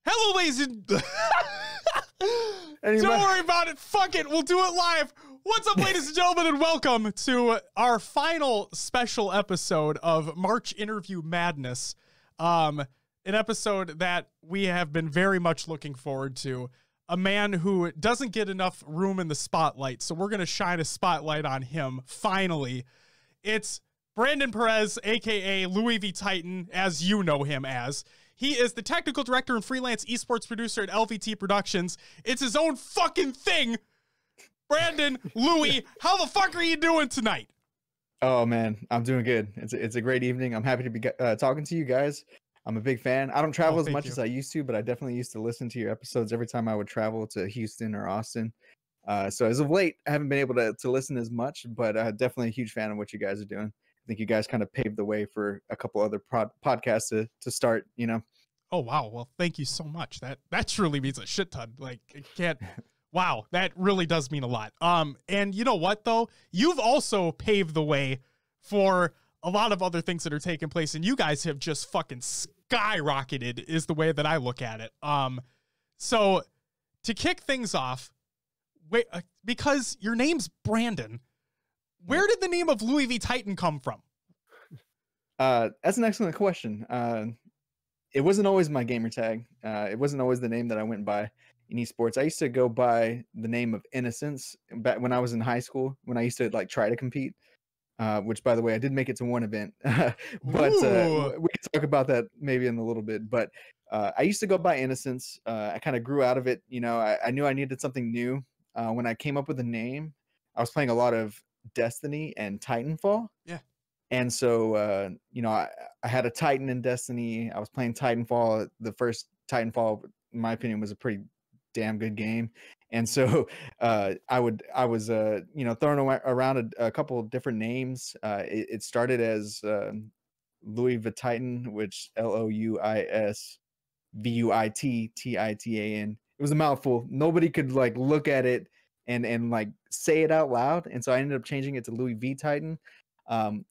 Hello, ladies and... Anyway. Don't worry about it. Fuck it. We'll do it live. What's up, ladies and gentlemen, and welcome to our final special episode of March Interview Madness. An episode that we have been very much looking forward to. A man who doesn't get enough room in the spotlight, so we're going to shine a spotlight on him, finally. It's Brandon Perez, a.k.a. LouisVTitan, as you know him as. He is the technical director and freelance esports producer at LVT Productions. It's his own fucking thing. Brandon, Louis, how the fuck are you doing tonight? Oh, man, I'm doing good. It's a great evening. I'm happy to be talking to you guys. I'm a big fan. I don't travel as much as I used to, but I definitely used to listen to your episodes every time I would travel to Houston or Austin. So as of late, I haven't been able to listen as much, but definitely a huge fan of what you guys are doing. I think you guys kind of paved the way for a couple other podcasts to start, you know. Oh, wow. Well, thank you so much. That truly means a shit ton. Like, I can't... Wow, that really does mean a lot. And you know what, though? You've also paved the way for a lot of other things that are taking place, and you guys have just fucking skyrocketed is the way that I look at it. So to kick things off, wait, because your name's Brandon, where did the name of LouisVTitan come from? That's an excellent question. It wasn't always my gamer tag. It wasn't always the name that I went by in esports. I used to go by the name of Innocence back when I was in high school, when I used to like try to compete, which, by the way, I did make it to one event, but we can talk about that maybe in a little bit. But I used to go by Innocence. I kind of grew out of it. You know, I knew I needed something new. When I came up with a name, I was playing a lot of Destiny and Titanfall. Yeah. And so, you know, I had a Titan in Destiny. I was playing Titanfall. The first Titanfall, in my opinion, was a pretty damn good game. And so I was, you know, throwing around a couple of different names. It started as LouisVTitan, which LouisVTitan. It was a mouthful. Nobody could like look at it and like say it out loud. And so I ended up changing it to LouisVTitan.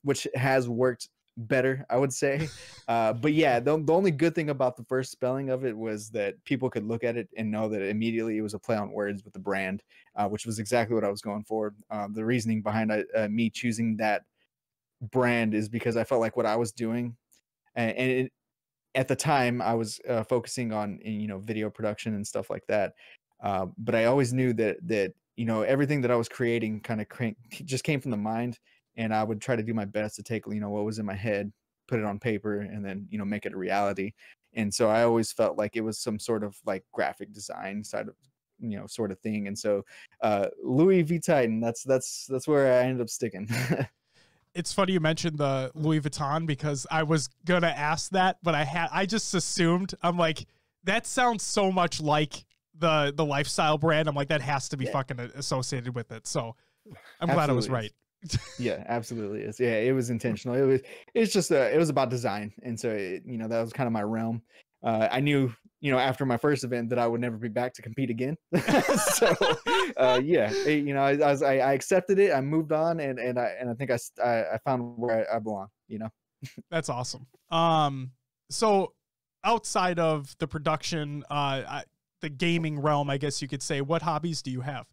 Which has worked better, I would say. But yeah, the only good thing about the first spelling of it was that people could look at it and know that immediately it was a play on words with the brand, which was exactly what I was going for. The reasoning behind me choosing that brand is because I felt like what I was doing, and at the time I was focusing on, you know, video production and stuff like that. But I always knew that you know, everything that I was creating kind of just came from the mind. And I would try to do my best to take, you know, what was in my head, put it on paper, and then, you know, make it a reality. And so I always felt like it was some sort of like graphic design side of, you know, sort of thing. And so LouisVTitan, that's where I ended up sticking. It's funny you mentioned the Louis Vuitton, because I was gonna ask that, but I just assumed, I'm like, that sounds so much like the lifestyle brand. I'm like, that has to be fucking associated with it. So I'm glad I was right. Yeah, absolutely is. Yeah, it was intentional. It's just it was about design, and so you know, that was kind of my realm. I knew, you know, after my first event that I would never be back to compete again. So yeah, you know, I accepted it. I moved on, and I think I found where I belong. You know, that's awesome. So outside of the production, the gaming realm, I guess you could say, what hobbies do you have?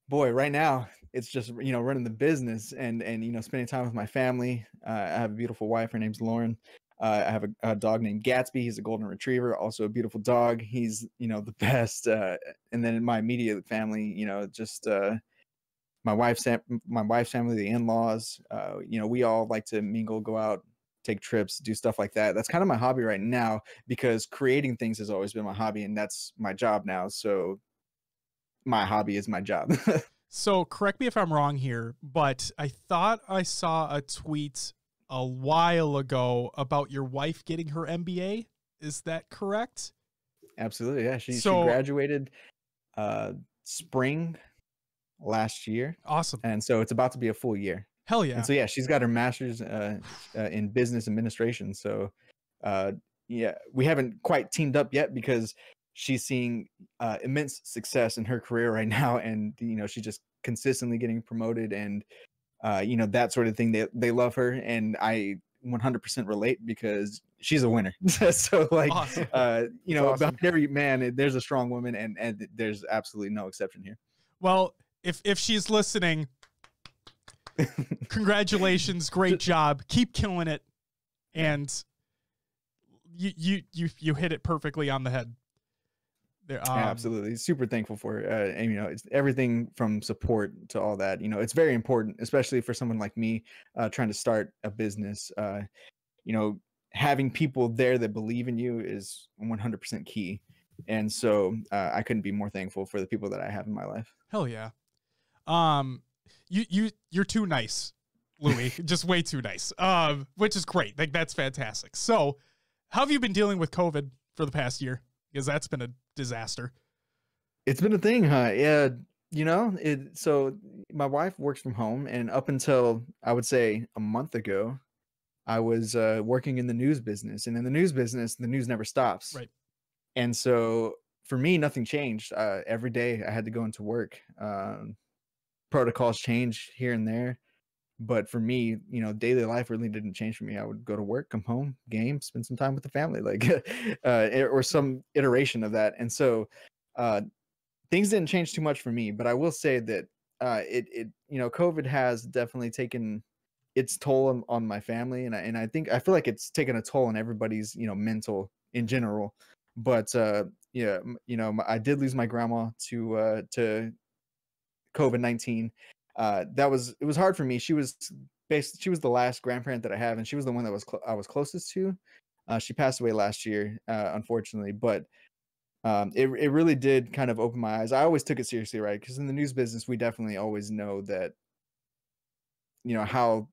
Boy, right now it's just, you know, running the business and you know, spending time with my family. I have a beautiful wife. Her name's Lauren. I have a dog named Gatsby. He's a golden retriever, also a beautiful dog. He's, you know, the best. And then in my immediate family, you know, just my wife's family, the in-laws. You know, we all like to mingle, go out, take trips, do stuff like that. That's kind of my hobby right now, because creating things has always been my hobby, and that's my job now. So my hobby is my job. So correct me if I'm wrong here, but I thought I saw a tweet a while ago about your wife getting her MBA. Is that correct? Absolutely. Yeah. She graduated spring last year. Awesome. And so it's about to be a full year. Hell yeah. And so, yeah, she's got her master's in business administration. So yeah, we haven't quite teamed up yet because she's seeing immense success in her career right now. And, you know, she's just consistently getting promoted and, you know, that sort of thing. They love her. And 100% relate because she's a winner. So like, Awesome. you know, behind every man, there's a strong woman, and there's absolutely no exception here. Well, if she's listening, congratulations, great job, keep killing it, and you hit it perfectly on the head. There, yeah, absolutely, super thankful for it. And you know, it's everything from support to all that. You know, it's very important, especially for someone like me trying to start a business. You know, having people there that believe in you is 100% key. And so I couldn't be more thankful for the people that I have in my life. Hell yeah. You're too nice, Louis. Just way too nice. Which is great. Like, that's fantastic. So, how have you been dealing with COVID for the past year? Because that's been a disaster. It's been a thing, huh? Yeah, you know, so my wife works from home, and up until I would say a month ago, I was working in the news business, and in the news business, the news never stops. Right. And so for me, nothing changed. Every day I had to go into work. Protocols change here and there, but for me, you know, daily life really didn't change for me. I would go to work, come home, game, spend some time with the family, like or some iteration of that. And so things didn't change too much for me, but I will say that it you know, COVID has definitely taken its toll on my family, and I feel like it's taken a toll on everybody's, you know, mental in general. But yeah, you know, I did lose my grandma to COVID-19. It was hard for me. She was the last grandparent that I have, and she was the one that I was closest to. She passed away last year, unfortunately, but it really did kind of open my eyes. I always took it seriously, right? Because in the news business, we definitely always know that, you know, how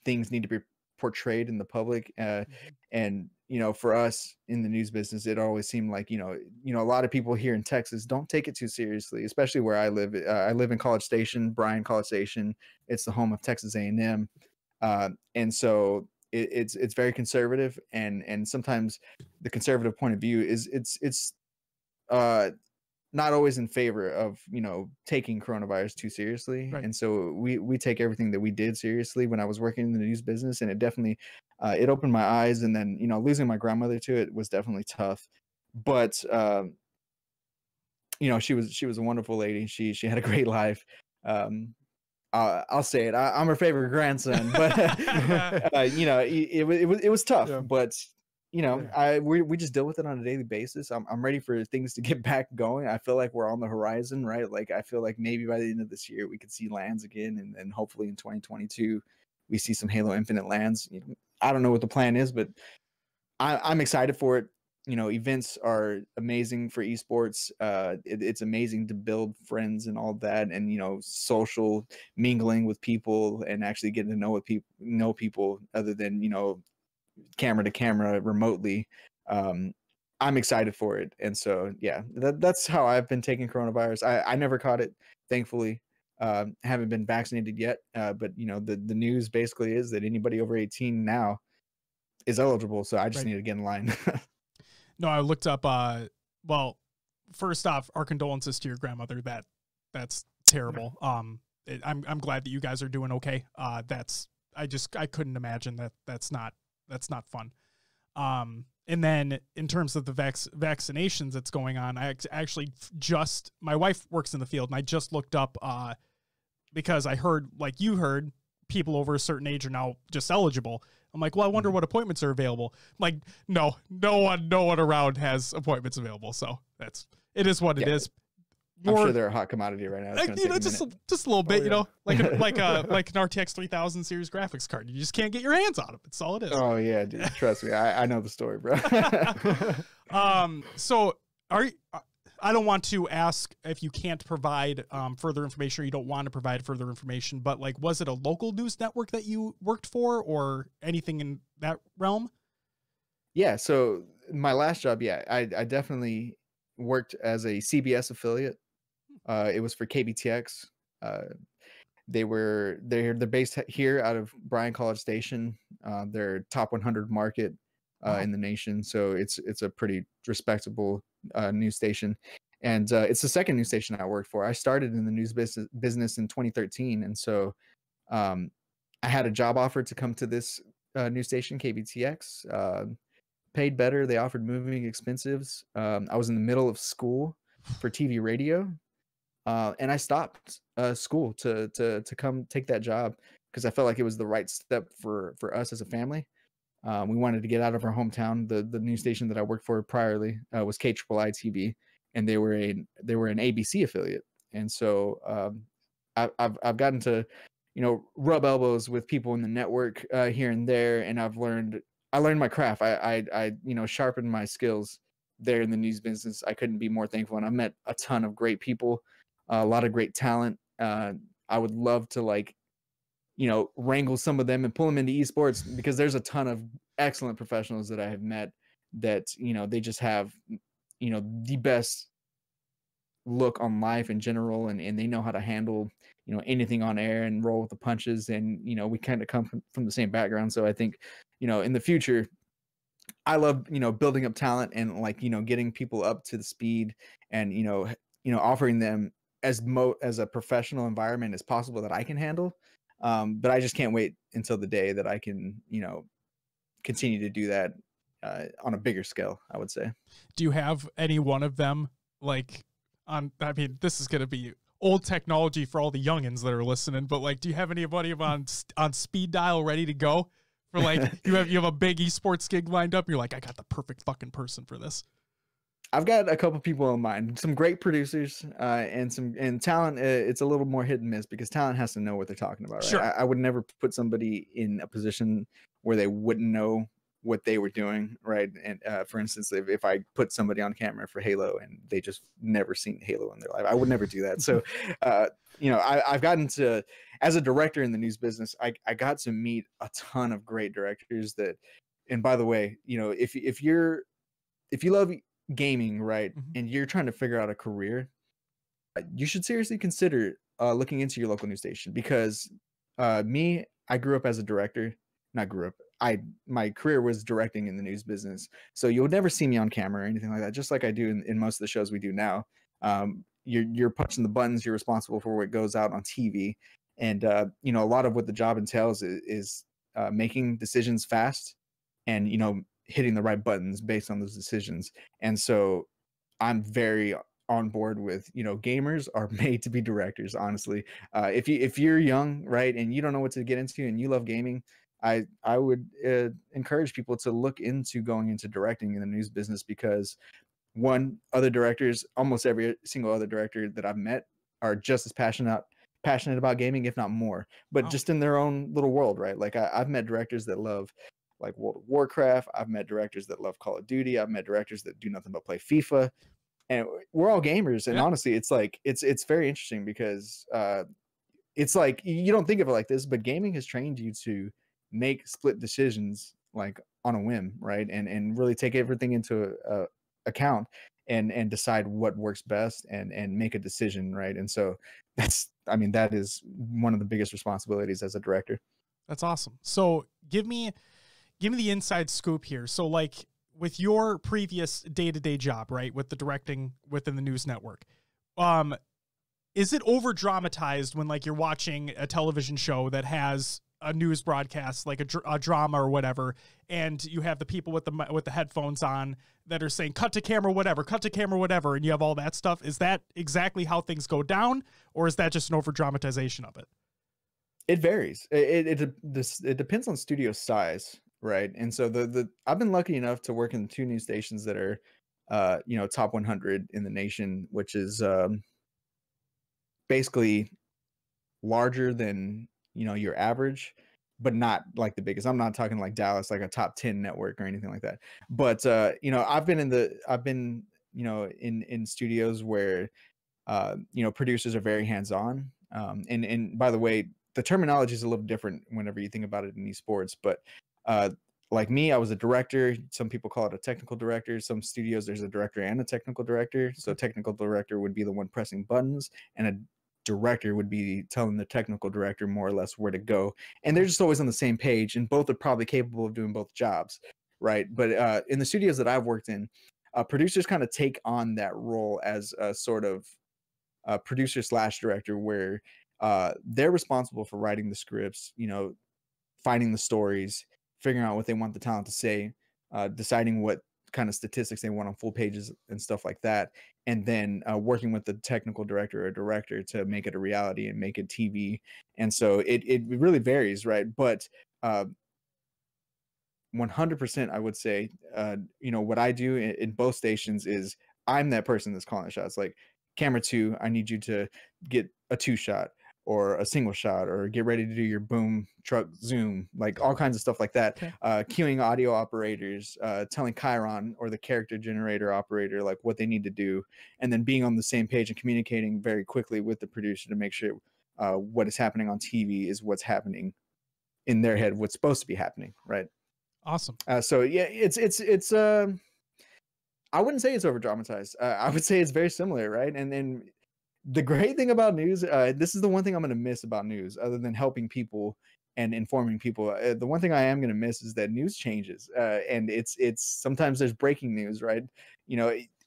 things need to be portrayed in the public. And, you know, for us in the news business, it always seemed like, you know, a lot of people here in Texas don't take it too seriously, especially where I live. I live in College Station, Bryan College Station. It's the home of Texas A&M. And so it's very conservative, and sometimes the conservative point of view is it's not always in favor of, you know, taking coronavirus too seriously. Right. And so we take everything that we did seriously when I was working in the news business, and it definitely it opened my eyes. And then, you know, losing my grandmother to it was definitely tough, but you know, she was a wonderful lady. She had a great life. I'll say it. I'm her favorite grandson, but you know, it was tough. Yeah. But you know, we just deal with it on a daily basis. I'm ready for things to get back going. I feel like we're on the horizon, right? Like, I feel like maybe by the end of this year we could see lands again, and hopefully in 2022 we see some Halo Infinite lands. I don't know what the plan is, but I'm excited for it. You know, events are amazing for esports. It's amazing to build friends and all that, and, you know, social mingling with people and actually getting to know people other than, you know, camera to camera remotely. I'm excited for it. And so, yeah, that's how I've been taking coronavirus. I never caught it, thankfully. Haven't been vaccinated yet, but you know, the news basically is that anybody over 18 now is eligible, so I just need to get in line. No, I looked up, well, first off, our condolences to your grandmother. That's terrible. I'm glad that you guys are doing okay. I couldn't imagine that's not fun. And then in terms of the vaccinations that's going on, I actually my wife works in the field, and I just looked up, because I heard, like you heard, people over a certain age are now just eligible. I'm like, well, I wonder what appointments are available. I'm like, no one around has appointments available. So it is what it is. I'm sure they're a hot commodity right now. You know, just a little bit, you know, like an RTX 3000 series graphics card. You just can't get your hands on them. That's all it is. Oh yeah, dude. Trust me, I know the story, bro. So I don't want to ask if you can't provide further information, or you don't want to provide further information, but like, was it a local news network that you worked for, or anything in that realm? Yeah. So my last job, yeah, I definitely worked as a CBS affiliate. It was for KBTX. They're based here out of Bryan College Station. They're top 100 market in the nation, so it's a pretty respectable news station. And it's the second news station I worked for. I started in the news business in 2013, and so I had a job offer to come to this news station, KBTX. Paid better. They offered moving expenses. I was in the middle of school for TV radio, and I stopped school to come take that job because I felt like it was the right step for us as a family. We wanted to get out of our hometown. The news station that I worked for priorly was KIII TV, and they were an ABC affiliate. And so I've gotten to, rub elbows with people in the network here and there, and I learned my craft. I sharpened my skills there in the news business. I couldn't be more thankful, and I met a ton of great people, a lot of great talent. I would love to wrangle some of them and pull them into esports, because there's a ton of excellent professionals that I have met that, they just have, the best look on life in general, and they know how to handle, anything on air and roll with the punches. And, we kind of come from the same background. So I think, in the future, I love, building up talent and getting people up to the speed and, offering them as a professional environment as possible that I can handle. But I just can't wait until the day that I can, continue to do that on a bigger scale, I would say. Do you have any one of them this is going to be old technology for all the youngins that are listening, but do you have anybody on speed dial ready to go for you have a big esports gig lined up? You're like, I got the perfect fucking person for this. I've got a couple people in mind, some great producers, and talent. It's a little more hit and miss because talent has to know what they're talking about. Right? Sure. I would never put somebody in a position where they wouldn't know what they were doing. Right. And for instance, if I put somebody on camera for Halo and they just never seen Halo in their life, I would never do that. So, I've gotten to, as a director in the news business, I got to meet a ton of great directors that, and by the way, if you love gaming, right, mm-hmm. and you're trying to figure out a career, you should seriously consider looking into your local news station, because I grew up as a director. Not grew up. My career was directing in the news business. So you'll never see me on camera or anything like that, just like I do in most of the shows we do now. You're punching the buttons, you're responsible for what goes out on TV. And a lot of what the job entails is making decisions fast and hitting the right buttons based on those decisions. And so I'm very on board with, gamers are made to be directors, honestly. If you're young, right, and you don't know what to get into and you love gaming, I would encourage people to look into going into directing in the news business, because other directors, almost every single other director that I've met, are just as passionate about gaming, if not more, but just in their own little world, right? I've met directors that love World of Warcraft. I've met directors that love Call of Duty. I've met directors that do nothing but play FIFA, and we're all gamers. And honestly, it's very interesting because it's you don't think of it like this, but gaming has trained you to make split decisions on a whim, right? And really take everything into account and decide what works best and make a decision, right? And so that is one of the biggest responsibilities as a director. That's awesome. So give me the inside scoop here. So with your previous day-to-day job, right, with the directing within the news network, is it over dramatized when you're watching a television show that has a news broadcast, a drama or whatever, and you have the people with the headphones on that are saying cut to camera whatever, and you have all that stuff? Is that exactly how things go down, or is that just an over dramatization of it? It varies. It depends on studio size, right? And so I've been lucky enough to work in 2 news stations that are top 100 in the nation, which is basically larger than your average, but not the biggest. I'm not talking Dallas, a top 10 network or anything like that. But I've been in studios where producers are very hands-on. And by the way, the terminology is a little different whenever you think about it in esports. But like me, I was a director. Some people call it a technical director. Some studios, there's a director and a technical director. So technical director would be the one pressing buttons, and a director would be telling the technical director more or less where to go. And they're just always on the same page, and both are probably capable of doing both jobs, right? But in the studios that I've worked in, producers kind of take on that role as a sort of producer / director, where they're responsible for writing the scripts, finding the stories, figuring out what they want the talent to say, deciding what kind of statistics they want on full pages and stuff like that, and then working with the technical director or director to make it a reality and make it TV. And so it really varies, right? But 100% I would say, what I do in both stations is I'm that person that's calling the shots. Like, camera 2, I need you to get a 2 shot or a single shot, or get ready to do your boom truck zoom, like all kinds of stuff like that. Okay. Queuing audio operators, telling Chiron or the character generator operator like what they need to do, and then being on the same page and communicating very quickly with the producer to make sure what is happening on TV is what's happening in their head, what's supposed to be happening, right? Awesome. So yeah, it's I wouldn't say it's over dramatized. I would say it's very similar, right? And then the great thing about news, this is the one thing I'm going to miss about news, other than helping people and informing people. The one thing I am going to miss is that news changes, and it's sometimes there's breaking news, right?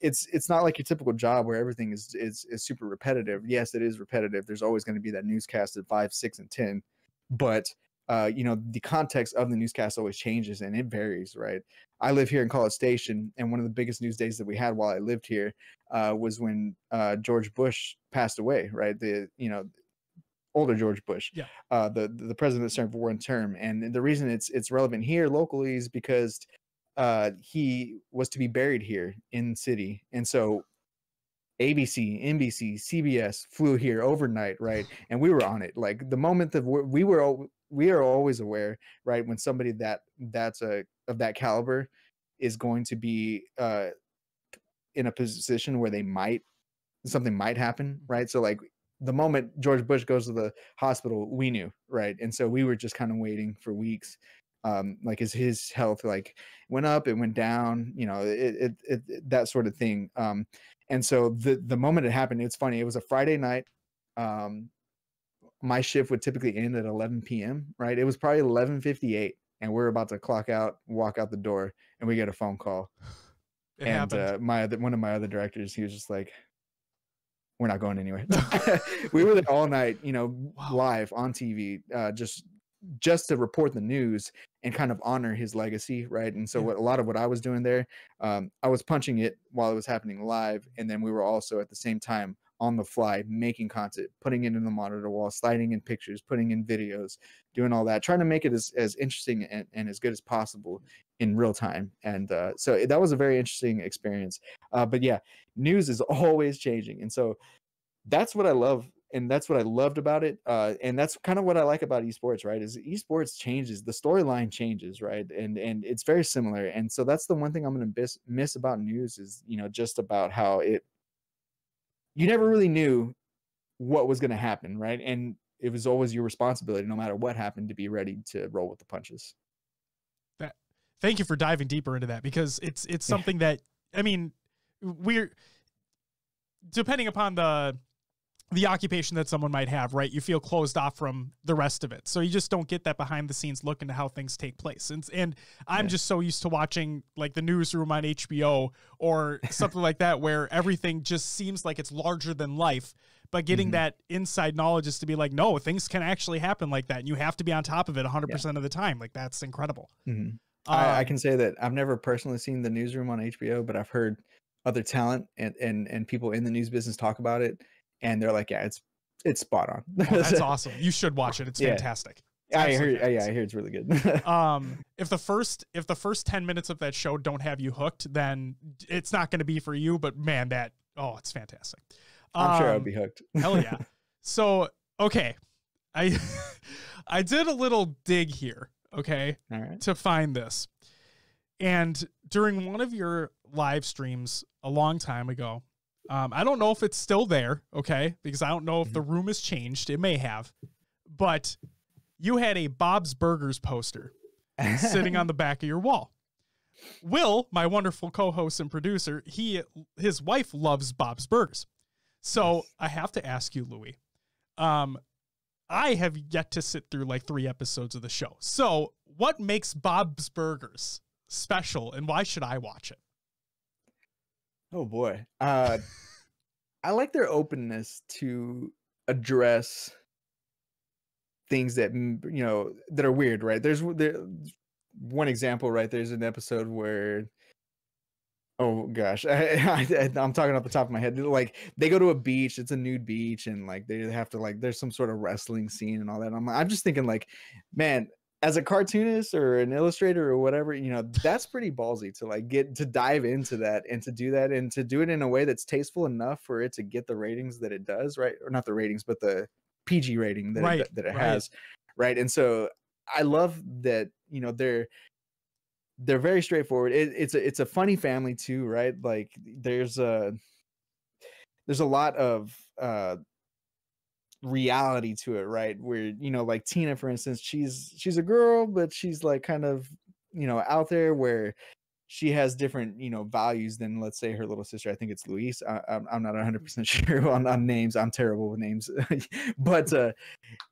It's not like your typical job where everything is super repetitive. Yes, it is repetitive. There's always going to be that newscast at 5, 6, and 10, but the context of the newscast always changes and it varies, right? I live here in College Station, and one of the biggest news days that we had while I lived here was when George Bush passed away, right? Older George Bush, yeah, the president that served for one term. And the reason it's relevant here locally is because he was to be buried here in the city, and so ABC, NBC, CBS flew here overnight, right? And we were on it. Like, the moment that we are always aware, right, when somebody that's of that caliber is going to be in a position where something might happen, right? So like the moment George Bush goes to the hospital, we knew, right? And so we were just kind of waiting for weeks. Like, is his health like went up, it went down, that sort of thing. And so the moment it happened, it's funny. It was a Friday night. My shift would typically end at 11 p.m. Right? It was probably 11:58, and we're about to clock out, walk out the door, and we get a phone call. It happened. One of my other directors, he was just like, "We're not going anywhere." We were there all night, Wow. live on TV, just to report the news and kind of honor his legacy, right? And so a lot of what I was doing there, I was punching it while it was happening live, and then we were also at the same time on the fly making content, putting it in the monitor wall, sliding in pictures, putting in videos, doing all that, trying to make it as interesting and as good as possible in real time. And so that was a very interesting experience. But yeah, news is always changing, and so that's what I love. And that's what I loved about it. And that's kind of what I like about esports, right? Is esports changes, the storyline changes, right? And it's very similar. And so that's the one thing I'm going to miss about news is, just about how you never really knew what was going to happen, right? And it was always your responsibility, no matter what happened, to be ready to roll with the punches. Thank you for diving deeper into that, because it's something that, I mean, we're depending upon the occupation that someone might have, right? You feel closed off from the rest of it. So you just don't get that behind the scenes look into how things take place. And I'm just so used to watching like the newsroom on HBO or something like that, where everything just seems like it's larger than life, but getting that inside knowledge is to be like, no, things can actually happen like that. And you have to be on top of it 100% of the time. Like, that's incredible. I can say that I've never personally seen the newsroom on HBO, but I've heard other talent and people in the news business talk about it. And they're like, yeah, it's spot on. Oh, that's awesome. You should watch it. It's fantastic. It's I hear it's really good. If the first 10 minutes of that show don't have you hooked, then it's not going to be for you. But man, it's fantastic. I'm sure I'll be hooked. Hell yeah. So, okay. I did a little dig here, okay, to find this. And during one of your live streams a long time ago, I don't know if it's still there, okay, because I don't know if the room has changed. It may have. But you had a Bob's Burgers poster sitting on the back of your wall. Will, my wonderful co-host and producer, his wife loves Bob's Burgers. So I have to ask you, Louis, I have yet to sit through like 3 episodes of the show. So what makes Bob's Burgers special, and why should I watch it? Oh boy. I like their openness to address things that, that are weird, right? one example, right? There's an episode where, oh gosh, I'm talking off the top of my head. Like they go to a beach, it's a nude beach, and like they have to like there's some sort of wrestling scene and all that. I'm just thinking like, man, as a cartoonist or an illustrator or whatever, you know, that's pretty ballsy to like get to dive into that and to do that and to do it in a way that's tasteful enough for it to get the ratings that it does, right? Or not the ratings, but the PG rating that Right, that it right. has, right? And so I love that, you know, they're very straightforward. It's a funny family too, right? Like there's a lot of reality to it, right? Where, you know, like Tina, for instance, she's a girl, but she's like kind of, you know, out there where she has different, you know, values than, let's say, her little sister. I think it's Louise. I'm not 100% sure on names. I'm terrible with names. But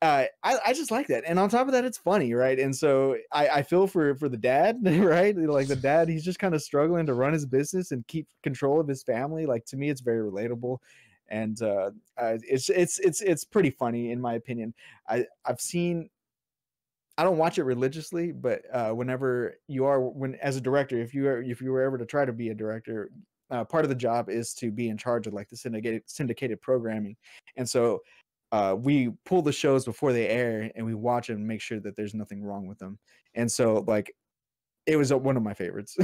I just like that. And on top of that, it's funny, right? And so I feel for the dad, right? Like the dad, he's just kind of struggling to run his business and keep control of his family. Like to me, it's very relatable. And it's pretty funny in my opinion. I've seen, I don't watch it religiously, but whenever you are, when as a director, if you were ever to try to be a director, part of the job is to be in charge of like the syndicated programming, and so we pull the shows before they air and we watch them and make sure that there's nothing wrong with them. And so like it was one of my favorites.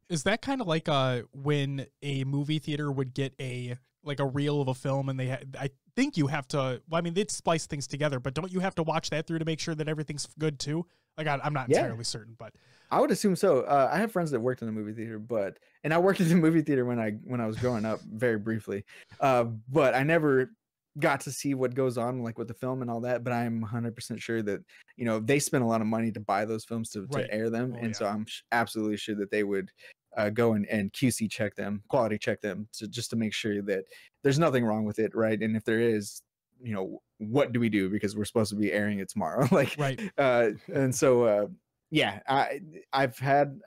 Is that kind of like when a movie theater would get a like a reel of a film and I think you have to, well, I mean, they'd splice things together, but don't you have to watch that through to make sure that everything's good too? Like I'm not entirely certain, but I would assume so. I have friends that worked in the movie theater, and I worked in the movie theater when I was growing up very briefly. But I never got to see what goes on like with the film and all that, but I'm 100% sure that, you know, they spent a lot of money to buy those films to air them. Oh, So I'm absolutely sure that they would go and QC check them, quality check them just to make sure that there's nothing wrong with it, right? And if there is, you know, what do we do, because we're supposed to be airing it tomorrow. Like and so yeah, I've had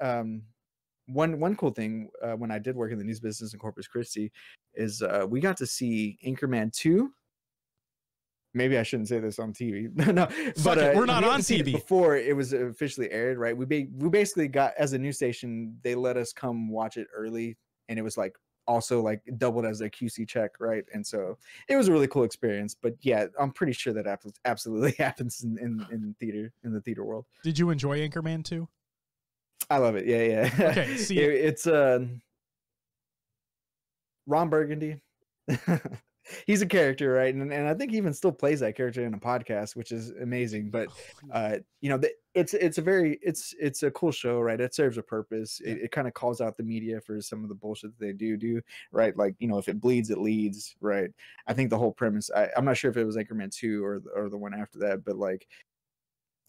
one cool thing when I did work in the news business in Corpus Christi is we got to see Anchorman 2. Maybe I shouldn't say this on TV. No, but we're not on TV before it was officially aired, right? We basically got, as a news station, they let us come watch it early, and it was like also like doubled as a QC check, right? And so it was a really cool experience. But yeah, I'm pretty sure that absolutely happens in theater, in the theater world. Did you enjoy Anchorman 2? I love it. Yeah. Okay, see, it's Ron Burgundy. He's a character, right? And I think he even still plays that character in a podcast, which is amazing. But you know, it's a cool show, right? It serves a purpose. It kind of calls out the media for some of the bullshit that they do, right? Like, you know, if it bleeds, it leads, right? I think the whole premise, I'm not sure if it was Anchorman 2 or the one after that, but like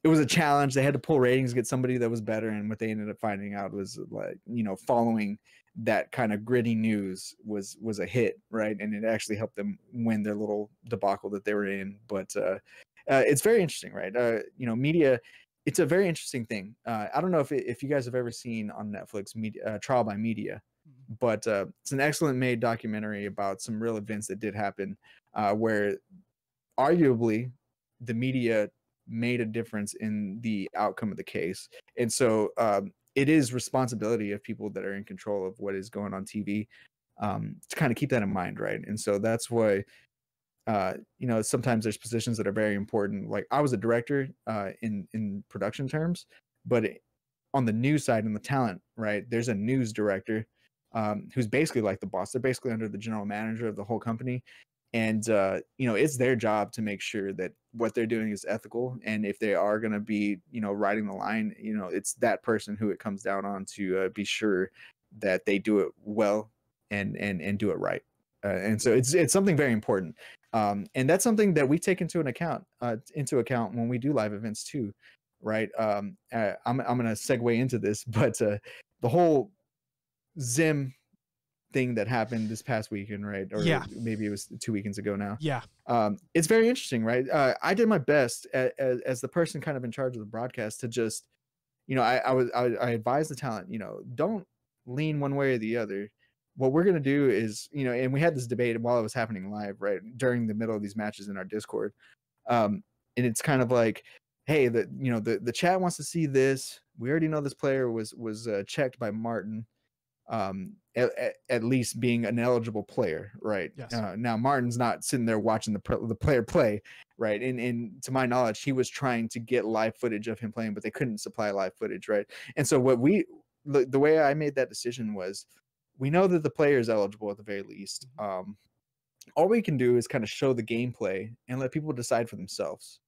it was a challenge. They had to pull ratings, get somebody that was better, and what they ended up finding out was like, you know, following that kind of gritty news was a hit, right? And it actually helped them win their little debacle that they were in. But it's very interesting, right? You know, media, it's a very interesting thing. I don't know if you guys have ever seen on Netflix Trial by Media, but it's an excellent made documentary about some real events that did happen, where arguably the media made a difference in the outcome of the case. And so it is responsibility of people that are in control of what is going on TV, to kind of keep that in mind, right? And so that's why you know, sometimes there's positions that are very important. Like I was a director in production terms, but on the news side and the talent, right, there's a news director who's basically like the boss. They're basically under the general manager of the whole company. And you know, it's their job to make sure that what they're doing is ethical, and if they are going to be, you know, riding the line, you know, it's that person who it comes down on to be sure that they do it well and do it right. And so it's something very important, and that's something that we take into account when we do live events too, right? I'm going to segue into this, but the whole Zim thing that happened this past weekend, right? Or maybe it was 2 weekends ago now. Yeah. It's very interesting, right? I did my best as the person kind of in charge of the broadcast to just, you know, I advised the talent, you know, don't lean one way or the other. What we're going to do is, you know, and we had this debate while it was happening live, right? During the middle of these matches in our Discord. And it's kind of like, hey, you know, the chat wants to see this, we already know this player was checked by Martin, at least being an eligible player, right? Yes. Now Martin's not sitting there watching the player play, right? And to my knowledge, he was trying to get live footage of him playing, but they couldn't supply live footage, right? And so the way I made that decision was, we know that the player is eligible at the very least. All we can do is kind of show the gameplay and let people decide for themselves.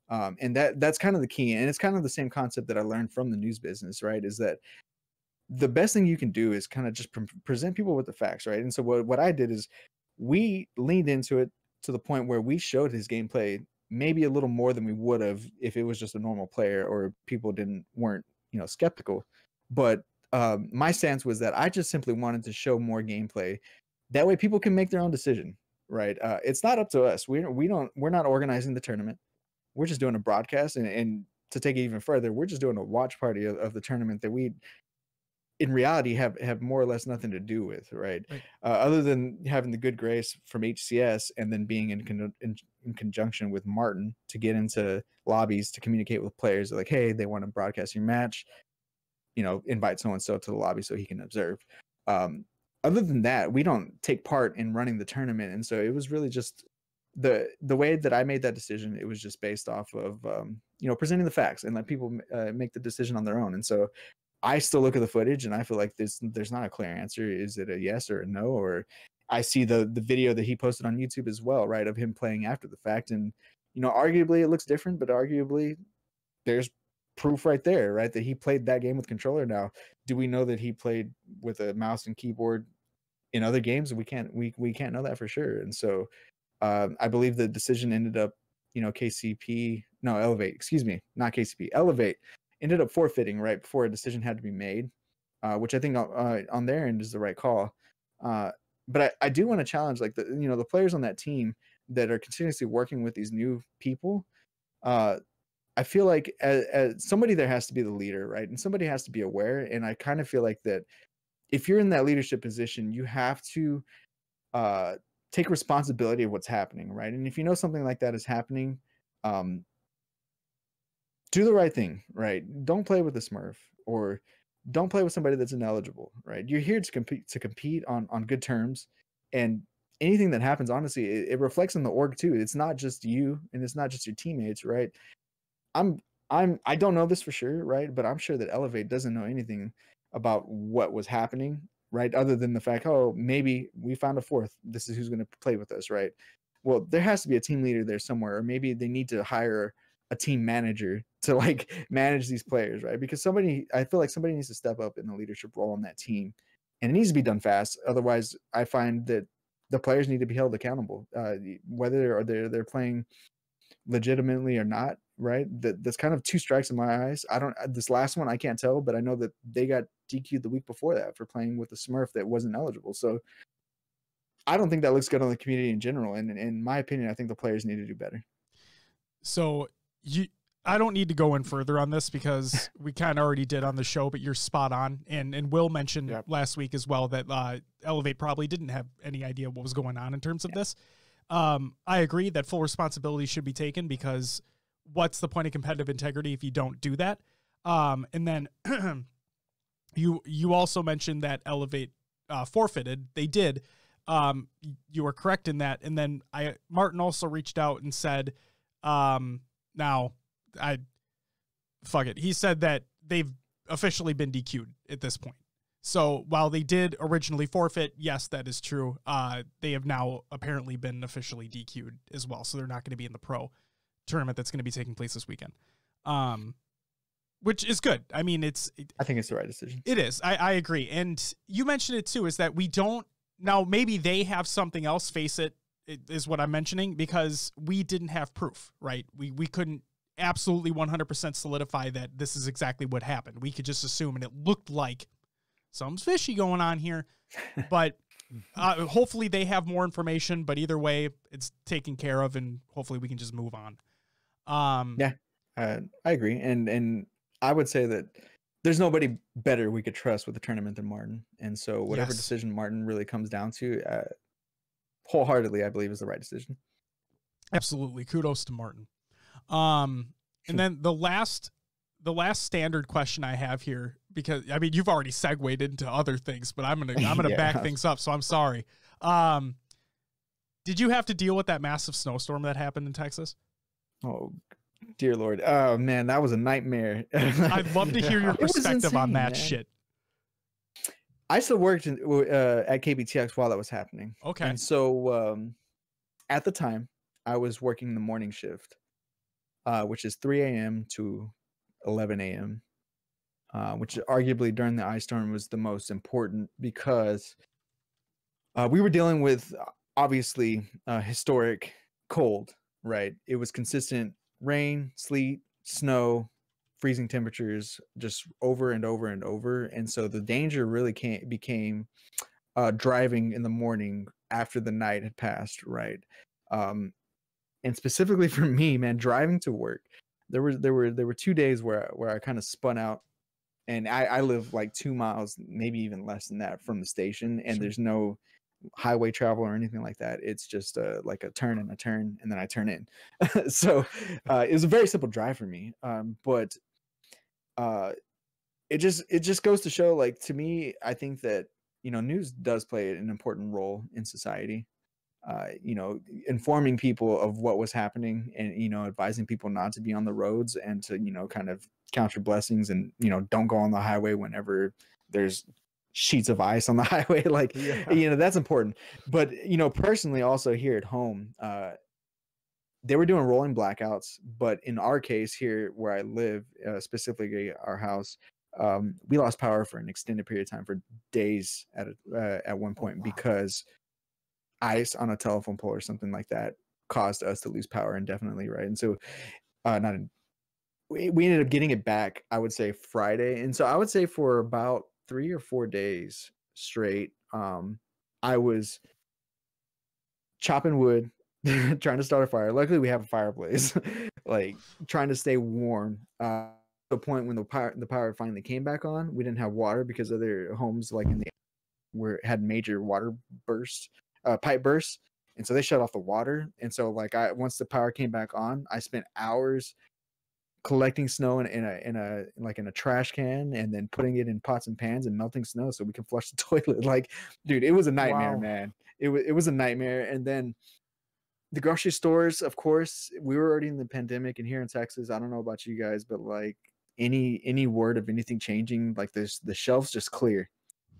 And that's kind of the key. And it's kind of the same concept that I learned from the news business, right? Is that the best thing you can do is kind of just present people with the facts, right? And so what I did is, we leaned into it to the point where we showed his gameplay maybe a little more than we would have if it was just a normal player or people weren't skeptical. But my stance was that I just simply wanted to show more gameplay. That way people can make their own decision, right? It's not up to us. We're not organizing the tournament. We're just doing a broadcast, and to take it even further, we're just doing a watch party of the tournament that we, in reality, have more or less nothing to do with, right? Other than having the good grace from HCS and then being in conjunction with Martin to get into lobbies to communicate with players, like, hey, they want to broadcast your match, invite so and so to the lobby so he can observe. Other than that, we don't take part in running the tournament, and so it was really just the way that I made that decision. It was just based off of presenting the facts and let people make the decision on their own. And so I still look at the footage and I feel like there's not a clear answer. Is it a yes or a no? Or I see the video that he posted on YouTube as well, right, of him playing after the fact. And, arguably it looks different, but arguably there's proof right there, right, that he played that game with controller. Now, do we know that he played with a mouse and keyboard in other games? We can't know that for sure. And so I believe the decision ended up, Elevate, not KCP, Elevate ended up forfeiting right before a decision had to be made, which I think on their end is the right call. But I do want to challenge, like, the players on that team that are continuously working with these new people. I feel like as somebody, there has to be the leader, right? And somebody has to be aware. And I kind of feel like that if you're in that leadership position, you have to take responsibility of what's happening, right? And if you know something like that is happening, do the right thing, right? Don't play with a Smurf, or don't play with somebody that's ineligible, right? You're here to compete on good terms, and anything that happens, honestly, it reflects on the org too. It's not just you, and it's not just your teammates, right? I don't know this for sure, right? But I'm sure that Elevate doesn't know anything about what was happening, right? Other than the fact, oh, maybe we found a fourth. This is who's going to play with us, right? Well, there has to be a team leader there somewhere, or maybe they need to hire a team manager to like manage these players, right? Because I feel like somebody needs to step up in the leadership role on that team, and it needs to be done fast. Otherwise, I find that the players need to be held accountable, whether they're playing legitimately or not, right? That's kind of two strikes in my eyes. This last one I can't tell, but I know that they got DQ'd the week before that for playing with a Smurf that wasn't eligible. So I don't think that looks good on the community in general. And in my opinion, I think the players need to do better. So I don't need to go in further on this because we kind of already did on the show, but you're spot on. And Will mentioned last week as well that Elevate probably didn't have any idea what was going on in terms of this. I agree that full responsibility should be taken, because what's the point of competitive integrity if you don't do that? And then you also mentioned that Elevate forfeited. They did. You were correct in that. And then Martin also reached out and said, he said that they've officially been DQ'd at this point. So while they did originally forfeit, yes, that is true. They have now apparently been officially DQ'd as well. So they're not going to be in the pro tournament that's going to be taking place this weekend. Which is good. I mean, I think it's the right decision. It is. I agree. And you mentioned it too, is that we don't, now maybe they have something else, face it is what I'm mentioning, because we didn't have proof, right? We couldn't absolutely 100% solidify that this is exactly what happened. We could just assume, and it looked like something's fishy going on here, but hopefully they have more information, but either way it's taken care of, and hopefully we can just move on. I agree. And I would say that there's nobody better we could trust with the tournament than Martin. And so whatever decision Martin really comes down to, wholeheartedly, I believe is the right decision. Absolutely. Kudos to Martin. And then the last the last standard question I have here, because I mean you've already segued into other things, but I'm gonna Yeah. back things up, so I'm sorry. Did you have to deal with that massive snowstorm that happened in Texas? Oh, dear Lord. Oh man, that was a nightmare. I'd love to hear your It was perspective on insane, that man. shit. I still worked at KBTX while that was happening. Okay. And so at the time, I was working the morning shift, which is 3 a.m. to 11 a.m., which arguably during the ice storm was the most important because we were dealing with obviously historic cold, right? It was consistent rain, sleet, snow, freezing temperatures just over and over and over. And so the danger really became driving in the morning after the night had passed, right? And specifically for me, man, driving to work, there were 2 days where I kind of spun out, and I live like 2 miles, maybe even less than that from the station, and Sure. there's no highway travel or anything like that. It's just like a turn and a turn, and then I turn in. So it was a very simple drive for me, but it just goes to show, like, to me, I think that news does play an important role in society. Informing people of what was happening, and advising people not to be on the roads, and to kind of count your blessings, and don't go on the highway whenever there's sheets of ice on the highway. Like, that's important. But personally, also here at home, they were doing rolling blackouts, but in our case here where I live, specifically our house, we lost power for an extended period of time, for days at one point, because ice on a telephone pole or something like that caused us to lose power indefinitely, right? And so we ended up getting it back, I would say, Friday. And so I would say for about 3 or 4 days straight, I was chopping wood, trying to start a fire. Luckily we have a fireplace. Like, trying to stay warm. To the point when the power finally came back on, we didn't have water because other homes, like in the had major water bursts, pipe bursts, and so they shut off the water. And so, like, once the power came back on, I spent hours collecting snow in a trash can, and then putting it in pots and pans and melting snow so we can flush the toilet. Like, dude, it was a nightmare. Wow. Man. It was a nightmare. And then the grocery stores, of course, we were already in the pandemic, and here in Texas, I don't know about you guys, but like any word of anything changing, like the shelves just clear.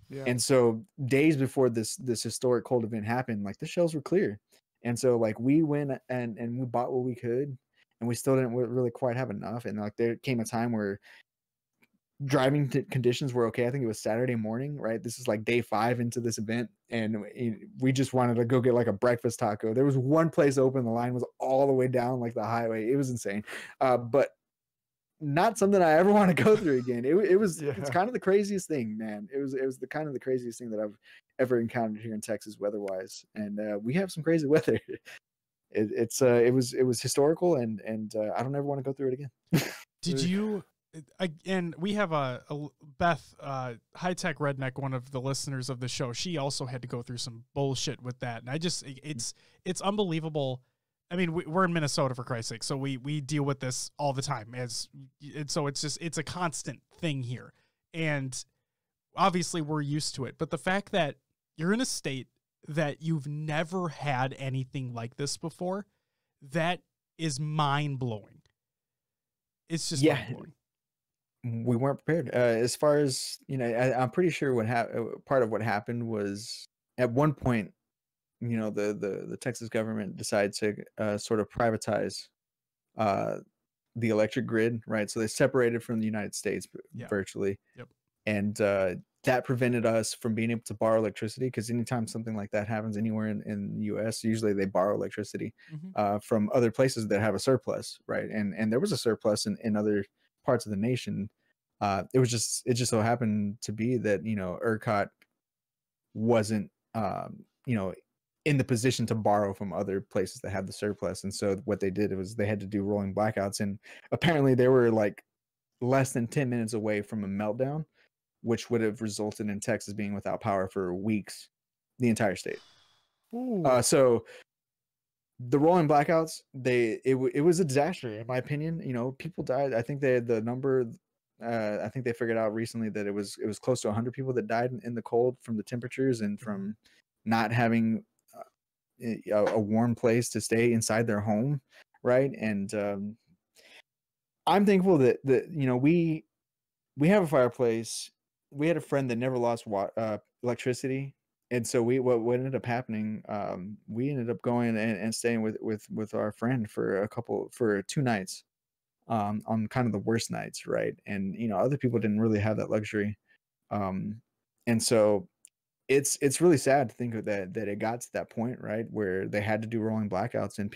Yeah. And so days before this historic cold event happened, like, the shelves were clear. And so, like, we went and we bought what we could, and we still didn't really quite have enough. And like, there came a time where driving conditions were okay. I think it was Saturday morning, right? This is like day 5 into this event, and we just wanted to go get like a breakfast taco. There was one place open. The line was all the way down like the highway. It was insane. But not something I ever want to go through again. It's kind of the craziest thing, man. It was the kind of the craziest thing that I've ever encountered here in Texas weather-wise. And we have some crazy weather. It was historical, and I don't ever want to go through it again. Did you? And we have a Beth, high tech redneck, one of the listeners of the show. She also had to go through some bullshit with that, and it's unbelievable. I mean, we're in Minnesota, for Christ's sake, so we deal with this all the time, and so it's a constant thing here, and obviously we're used to it. But the fact that you're in a state that you've never had anything like this before, that is mind blowing. It's just mind blowing. We weren't prepared. As far as I'm pretty sure part of what happened was, at one point, the Texas government decided to sort of privatize the electric grid, right? So they separated from the United States virtually. Yep. And that prevented us from being able to borrow electricity, because anytime something like that happens anywhere in the US, usually they borrow electricity from other places that have a surplus, right? And there was a surplus in other parts of the nation. It just so happened to be that ERCOT wasn't in the position to borrow from other places that had the surplus. And so what they did was they had to do rolling blackouts, and apparently they were like less than 10 minutes away from a meltdown, which would have resulted in Texas being without power for weeks, the entire state. So the rolling blackouts, it was a disaster, in my opinion. People died. I think the number I think they figured out recently that it was close to 100 people that died in the cold from the temperatures and from not having a warm place to stay inside their home, right? And I'm thankful that we have a fireplace. We had a friend that never lost electricity, and so what ended up happening, we ended up going and staying with our friend for 2 nights, on kind of the worst nights, right? And other people didn't really have that luxury, and so it's really sad to think of that it got to that point, right, where they had to do rolling blackouts, and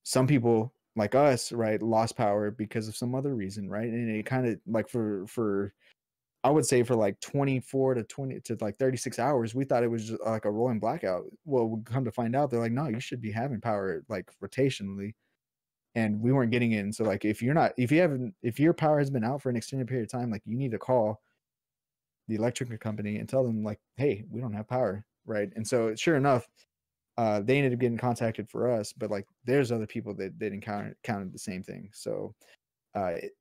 some people like us, right, lost power because of some other reason, right? And it kind of like for I would say for like 24 to 20 to like 36 hours, we thought it was just like a rolling blackout. Well, we come to find out, they're like, no, you should be having power like rotationally, and we weren't getting it. And so like if your power has been out for an extended period of time, like you need to call the electric company and tell them like, hey, we don't have power, right? And so sure enough, they ended up getting contacted for us, but like there's other people that encountered the same thing. So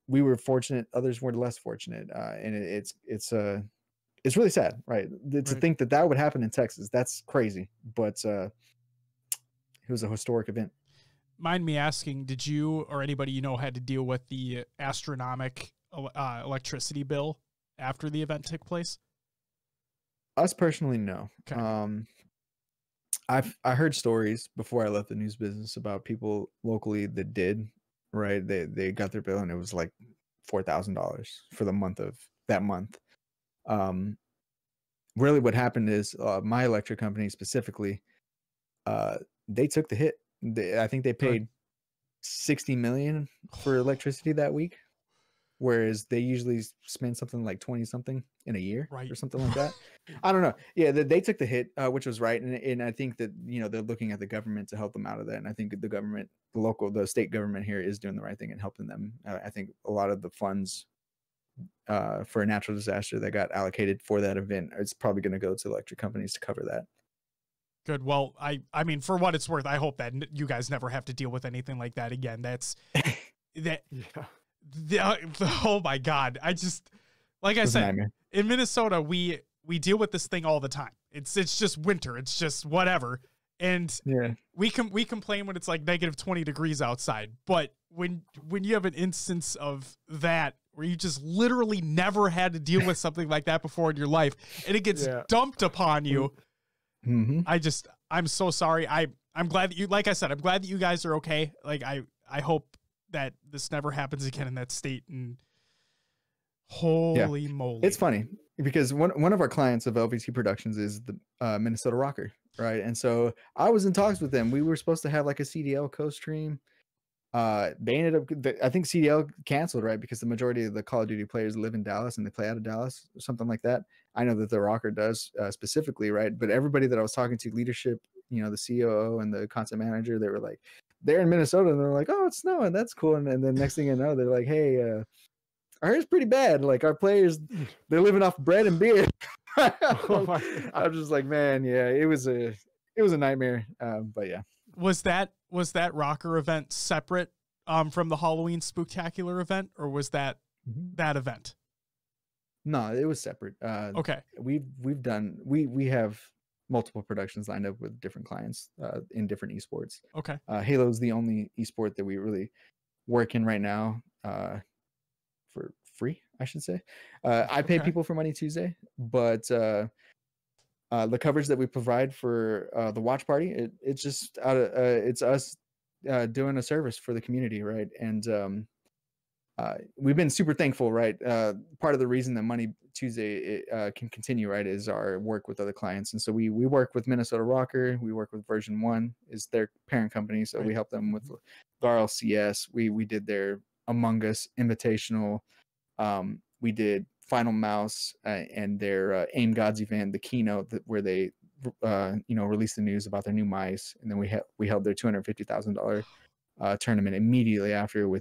we were fortunate, others were less fortunate, and it's really sad, right? To think that would happen in Texas, that's crazy, but it was a historic event. Mind me asking, did you or anybody had to deal with the astronomical electricity bill after the event took place? Us personally, no. Okay. I heard stories before I left the news business about people locally that did, right? They got their bill and it was like $4,000 for the month of that month. Really what happened is my electric company specifically, they took the hit. I think they paid $60 million for electricity that week, whereas they usually spend something like 20 something in a year, or something like that. I don't know. Yeah, they took the hit, which was right, and I think that they're looking at the government to help them out of that, and I think the government, the state government here is doing the right thing and helping them. I think a lot of the funds for a natural disaster that got allocated for that event, it's probably going to go to electric companies to cover that. Good. Well, I mean, for what it's worth, I hope that you guys never have to deal with anything like that again. That's that. Yeah. Oh my God. I just, like I said, in Minnesota, we deal with this thing all the time. It's just winter. It's just whatever. And we complain when it's like negative 20 degrees outside. But when you have an instance of that, where you just literally never had to deal with something like that before in your life, and it gets dumped upon you. Mm-hmm. I'm so sorry. I'm glad that like I said, I'm glad that you guys are okay. Like I hope that this never happens again in that state. And holy moly. It's funny because one of our clients of LVT Productions is the Minnesota Rocker, right? And so I was in talks with them. We were supposed to have like a CDL co-stream. They ended up, I think CDL canceled, right? Because the majority of the Call of Duty players live in Dallas and they play out of Dallas or something like that. I know that the Rocker does specifically, right? But everybody that I was talking to, leadership, the COO and the content manager, they were like, they're in Minnesota and they're like, oh, it's snowing, that's cool. And then next thing you know, they're like, hey, our hair's pretty bad. Like our players, they're living off bread and beer. I'm just like, man, yeah, it was a nightmare. But yeah. Was that Rocker event separate from the Halloween Spooktacular event, or was that that event? No, it was separate. Okay. We have multiple productions lined up with different clients in different esports. Okay. Halo is the only esport that we really work in right now for free, I should say. I pay people for Money Tuesday, but the coverage that we provide for the watch party, it's just it's us doing a service for the community, right? And we've been super thankful, right? Part of the reason that Money Tuesday can continue, right, is our work with other clients. And so we work with Minnesota Rocker. We work with Version 1 is their parent company. So we help them with the RLCS. We did their Among Us Invitational. We did Final Mouse and their Aim Gods event, the keynote where they released the news about their new mice. And then we held their $250,000 tournament immediately after.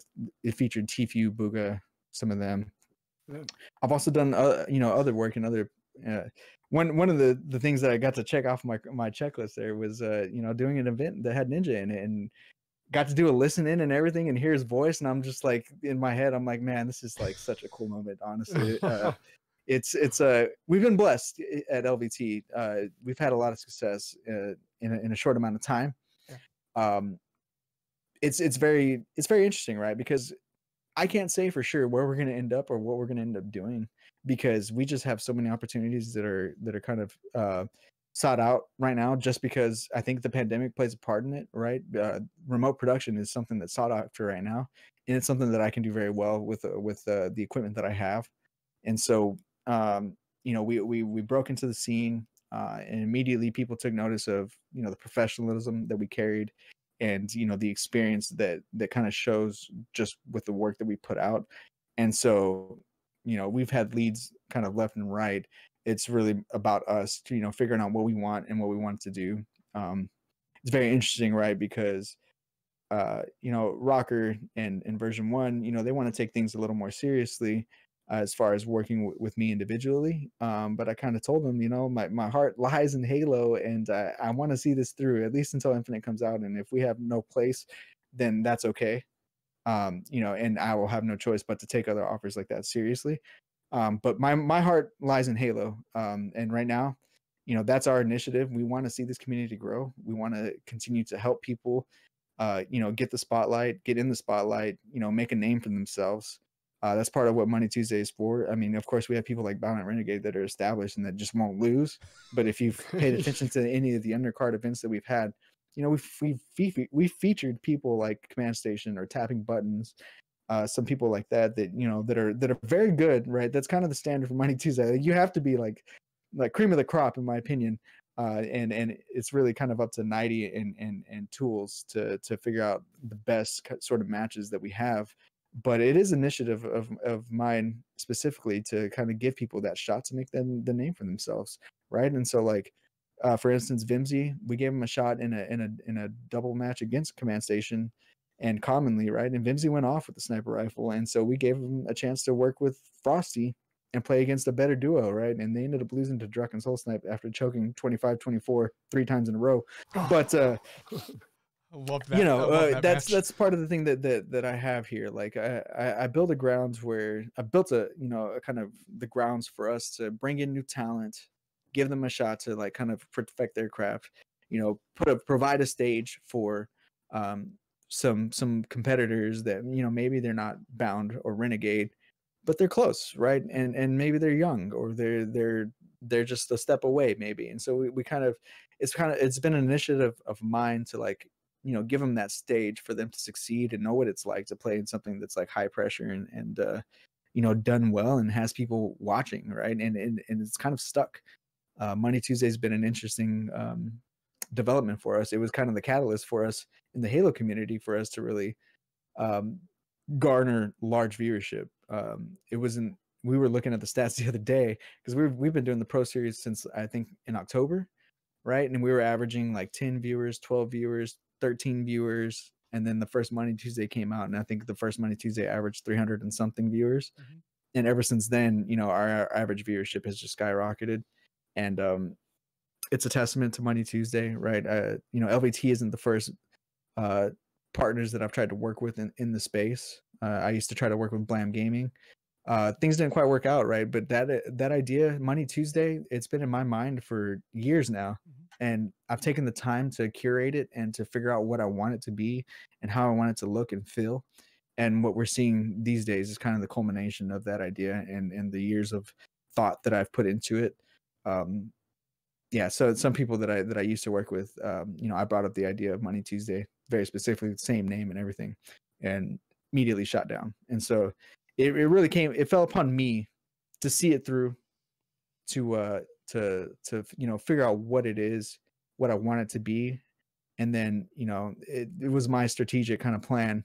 It featured Tfue, Booga, some of them. I've also done other work in other one of the things that I got to check off my checklist there was doing an event that had Ninja in it, and got to do a listen in and everything and hear his voice. And I'm just like, in my head, I'm like, man, this is like such a cool moment, honestly. It's we've been blessed at LVT. We've had a lot of success in a short amount of time. Yeah. It's very interesting, right? Because I can't say for sure where we're going to end up or what we're going to end up doing, because we just have so many opportunities that are kind of sought out right now, just because I think the pandemic plays a part in it, right? Remote production is something that's sought after right now, and it's something that I can do very well with the equipment that I have. And so, you know, we broke into the scene, and immediately people took notice of, you know, the professionalism that we carried, and, you know, the experience that kind of shows just with the work that we put out. And so, you know, we've had leads kind of left and right. It's really about us, you know, figuring out what we want and what we want to do. It's very interesting, right? Because you know, Rocker and version 1, you know, they want to take things a little more seriously as far as working with me individually. But I kind of told them, you know, my heart lies in Halo, and I want to see this through at least until Infinite comes out. And if we have no place, then that's okay. You know, and I will have no choice but to take other offers like that seriously. But my heart lies in Halo. And right now, you know, that's our initiative. We want to see this community grow. We want to continue to help people, you know, get in the spotlight, you know, make a name for themselves. That's part of what Money Tuesday is for. I mean, of course, we have people like Violent Renegade that are established and that just won't lose. But if you've paid attention to any of the undercard events that we've had, you know, we've featured people like Command Station or Tapping Buttons, some people like that, you know, that are very good, right? That's kind of the standard for Money Tuesday. You have to be like cream of the crop, in my opinion. And it's really kind of up to Nighty and Tools to figure out the best sort of matches that we have. But it is initiative of mine specifically to kind of give people that shot to make them the name for themselves, right? And so, like, for instance, Vimsy, we gave him a shot in a double match against Command Station and Commonly, right? And Vimsy went off with the sniper rifle, and so we gave him a chance to work with Frosty and play against a better duo, right? And they ended up losing to Druck and Soul Snipe after choking 25-24 3 times in a row. But I love that. you know, that's part of the thing that I have here. Like I build a grounds where I built a, you know, a kind of the grounds for us to bring in new talent, give them a shot to like kind of perfect their craft, you know, provide a stage for some competitors that, you know, maybe they're not Bound or Renegade, but they're close, right? And maybe they're young, or they're just a step away maybe. And so we kind of it's been an initiative of mine to, like, you know, give them that stage for them to succeed and know what it's like to play in something that's like high pressure and you know, done well and has people watching, right? And it's kind of stuck. Money Tuesday has been an interesting development for us. It was kind of the catalyst for us in the Halo community for us to really garner large viewership. We were looking at the stats the other day, because we've been doing the Pro Series since I think in October, right? And we were averaging like 10 viewers, 12 viewers, 13 viewers, and then the first Money Tuesday came out, and I think the first Money Tuesday averaged 300 and something viewers. Mm-hmm. And ever since then, you know, our average viewership has just skyrocketed, and it's a testament to Money Tuesday, right? You know, LVT isn't the first partners that I've tried to work with in the space. I used to try to work with Blam Gaming. Things didn't quite work out, right? But that idea, Money Tuesday, it's been in my mind for years now. Mm-hmm. And I've taken the time to curate it and to figure out what I want it to be and how I want it to look and feel. And what we're seeing these days is kind of the culmination of that idea and the years of thought that I've put into it. Yeah, so some people that I used to work with, you know, I brought up the idea of Money Tuesday, very specifically the same name and everything, and immediately shot down. And so it really it fell upon me to see it through, to you know, figure out what it is, what I want it to be. And then, you know, it was my strategic kind of plan.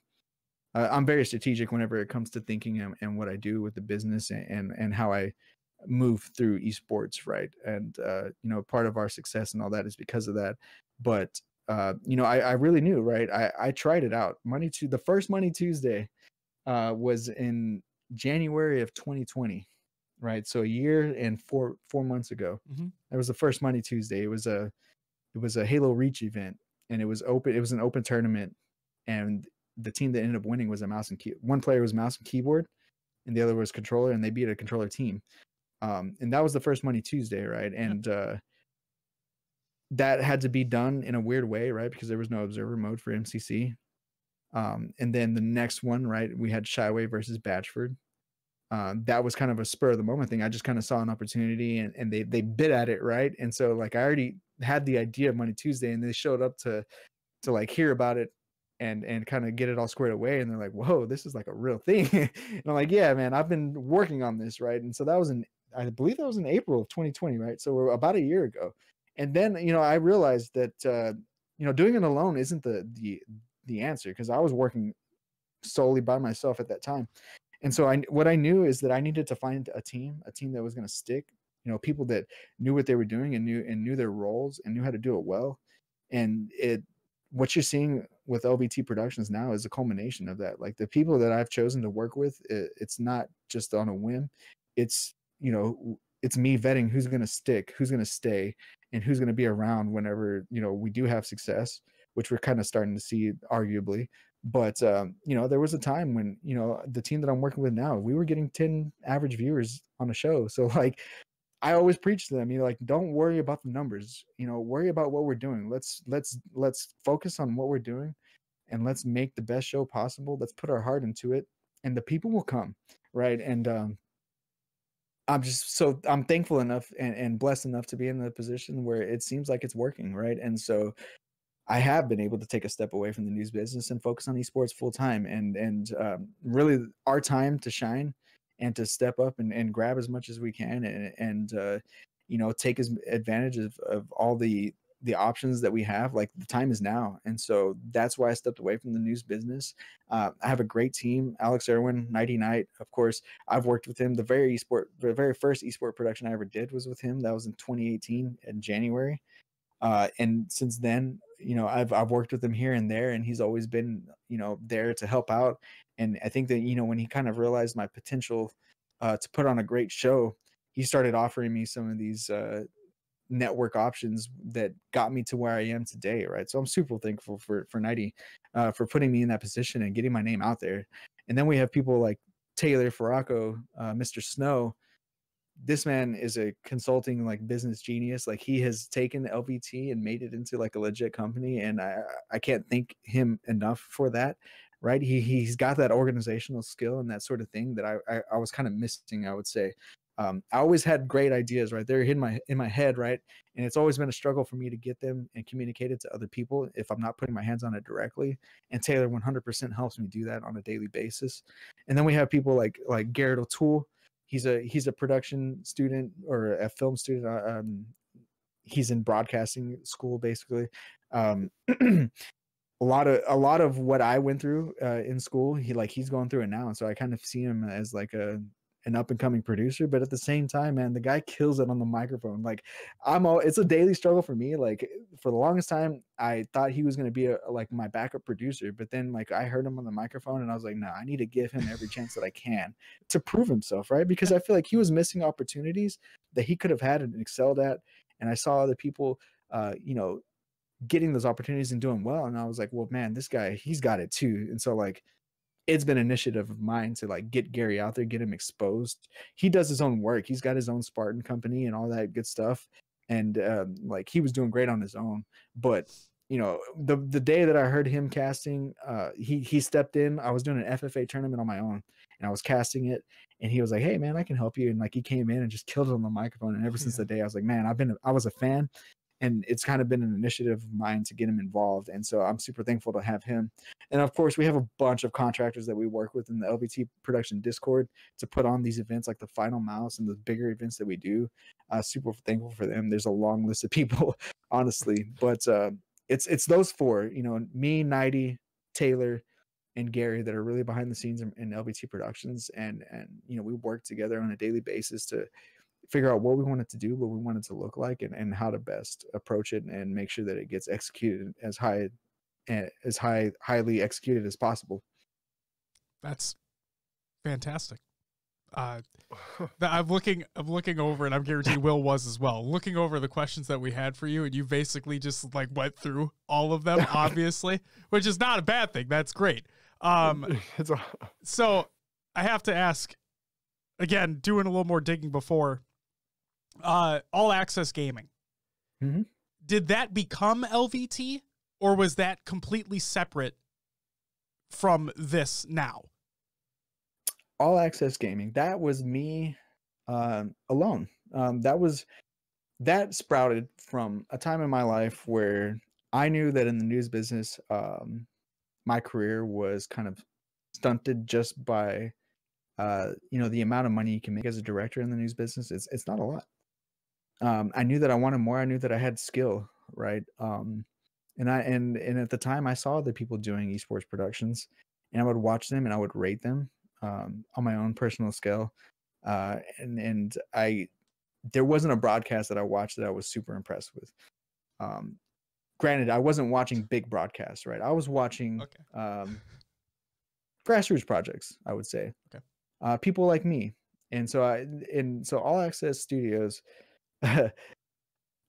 I'm very strategic whenever it comes to thinking and what I do with the business and how I move through esports, right? And you know, part of our success and all that is because of that. But you know, I really knew, right? I tried it out. The first Money Tuesday was in January of 2020, right? So a year and four months ago. Mm-hmm. That was the first Money Tuesday. It was a Halo Reach event, and it was open. It was an open tournament, and the team that ended up winning was a mouse and one player was mouse and keyboard, and the other was controller, and they beat a controller team. And that was the first Money Tuesday, right? And that had to be done in a weird way, right? Because there was no observer mode for MCC. And then the next one, right, we had Shyway versus Batchford. That was kind of a spur of the moment thing. I just kind of saw an opportunity, and they bid at it, right? And so like I already had the idea of Money Tuesday, and they showed up to like hear about it and kind of get it all squared away. And they're like, whoa, this is like a real thing. And I'm like, yeah, man, I've been working on this, right? And so that was I believe that was in April of 2020, right? So we're about a year ago. And then, I realized that, doing it alone isn't the answer, because I was working solely by myself at that time. And so what I knew is that I needed to find a team that was going to stick, people that knew what they were doing and knew their roles and knew how to do it well. And what you're seeing with LVT Productions now is a culmination of that. Like the people that I've chosen to work with, it's not just on a whim. It's, it's me vetting who's going to stick, who's going to stay, and who's going to be around whenever, we do have success, which we're kind of starting to see arguably. But, there was a time when, the team that I'm working with now, we were getting 10 average viewers on a show. So like, I always preach to them, like, don't worry about the numbers, worry about what we're doing. Let's focus on what we're doing, and let's make the best show possible. Let's put our heart into it, and the people will come. Right. And, I'm thankful enough and blessed enough to be in a position where it seems like it's working. Right. And so I have been able to take a step away from the news business and focus on esports full time, and really our time to shine and to step up and grab as much as we can, and take as advantage of all the options that we have. Like the time is now. And so that's why I stepped away from the news business. I have a great team. Alex Irwin, Nighty Night, of course, I've worked with him. The very first esport production I ever did was with him. That was in 2018 in January. And since then, I've worked with him here and there, and he's always been, there to help out. And I think that, when he kind of realized my potential to put on a great show, he started offering me some of these network options that got me to where I am today. Right. So I'm super thankful for Nighty for putting me in that position and getting my name out there. And then we have people like Taylor Farraco, Mr. Snow. This man is a consulting like business genius. Like he has taken LVT and made it into like a legit company. And I can't thank him enough for that. Right. He's got that organizational skill and that sort of thing that I was kind of missing, I would say. I always had great ideas, right? They're in my head, right? And it's always been a struggle for me to get them and communicate it to other people if I'm not putting my hands on it directly. And Taylor 100% helps me do that on a daily basis. And then we have people like Garrett O'Toole. He's a production student or a film student. He's in broadcasting school, basically. A lot of what I went through in school, he's going through it now. And so I kind of see him as like an up and coming producer, but at the same time, man, the guy kills it on the microphone. Like it's a daily struggle for me. Like for the longest time, I thought he was going to be like my backup producer, but then like I heard him on the microphone and I was like, no, I need to give him every chance that I can to prove himself. Right. Because I feel like he was missing opportunities that he could have had and excelled at. And I saw other people, getting those opportunities and doing well. And I was like, well, man, this guy, he's got it too. And so like, it's been an initiative of mine to like get Gary out there, get him exposed. He does his own work. He's got his own Spartan company and all that good stuff. And like he was doing great on his own. But the day that I heard him casting, he stepped in. I was doing an FFA tournament on my own, and I was casting it. And he was like, "Hey man, I can help you." And like he came in and just killed it on the microphone. And ever since the day, I was like, "Man, I was a fan." And it's kind of been an initiative of mine to get him involved. And so I'm super thankful to have him. And of course, we have a bunch of contractors that we work with in the LVT production Discord to put on these events like the Final Mouse and the bigger events that we do. Super thankful for them. There's a long list of people, honestly. But it's those four, me, Nighty, Taylor, and Gary that are really behind the scenes in LVT Productions. And we work together on a daily basis to figure out what we wanted to do, what we wanted to look like, and how to best approach it and make sure that it gets executed as highly executed as possible. That's fantastic. I'm looking over, and I'm guaranteed Will was as well, looking over the questions that we had for you, and you basically just like went through all of them, obviously, which is not a bad thing. That's great. So I have to ask again, doing a little more digging before, All Access Gaming. Mm-hmm. Did that become LVT, or was that completely separate from this now? All Access Gaming, that was me alone. That sprouted from a time in my life where I knew that in the news business, my career was kind of stunted just by the amount of money you can make as a director in the news business. It's not a lot. I knew that I wanted more. I knew that I had skill, right? And at the time I saw other people doing esports productions, and I would watch them and I would rate them on my own personal scale. And there wasn't a broadcast that I watched that I was super impressed with. Granted, I wasn't watching big broadcasts, right? I was watching grassroots projects, I would say. Okay. People like me. And so All Access Studios,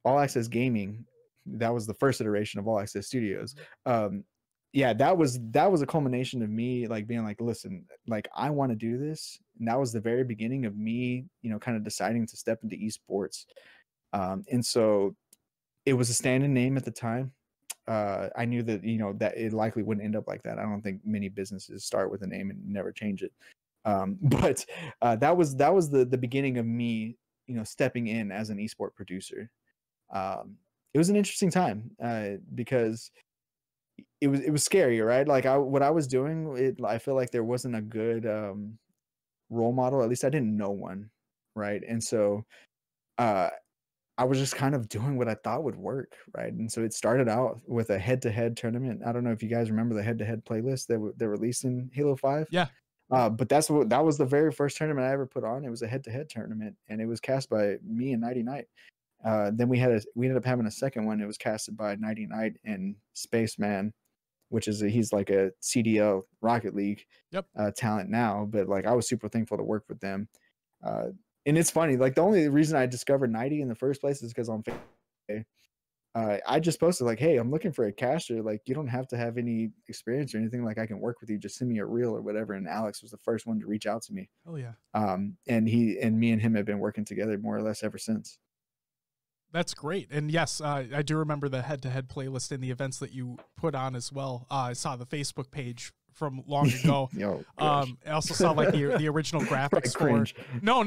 All Access Gaming, that was the first iteration of All Access Studios. That was a culmination of me like being like, listen, like I want to do this. And that was the very beginning of me, kind of deciding to step into esports. And so it was a stand-in name at the time. I knew that, that it likely wouldn't end up like that. I don't think many businesses start with a name and never change it. But that was the beginning of me, stepping in as an esport producer. It was an interesting time because it was scary, right? Like what I was doing, I feel like there wasn't a good role model. At least I didn't know one, right? And so I was just kind of doing what I thought would work, right? And so it started out with a head-to-head tournament. I don't know if you guys remember the head-to-head playlist that they released in Halo 5. Yeah. But that was the very first tournament I ever put on. It was a head-to-head tournament, and it was cast by me and Nighty Night. Then we ended up having a second one. It was casted by Nighty Night and Spaceman, which is he's like a CDL Rocket League talent now. But like I was super thankful to work with them. And it's funny, like the only reason I discovered Nighty in the first place is because on Facebook, I just posted like, hey, I'm looking for a caster. Like, you don't have to have any experience or anything. Like, I can work with you. Just send me a reel or whatever. And Alex was the first one to reach out to me. Oh yeah. And me and him have been working together more or less ever since. That's great. And yes, I do remember the head-to-head playlist and the events that you put on as well. I saw the Facebook page from long ago. I also saw like the original graphics for no.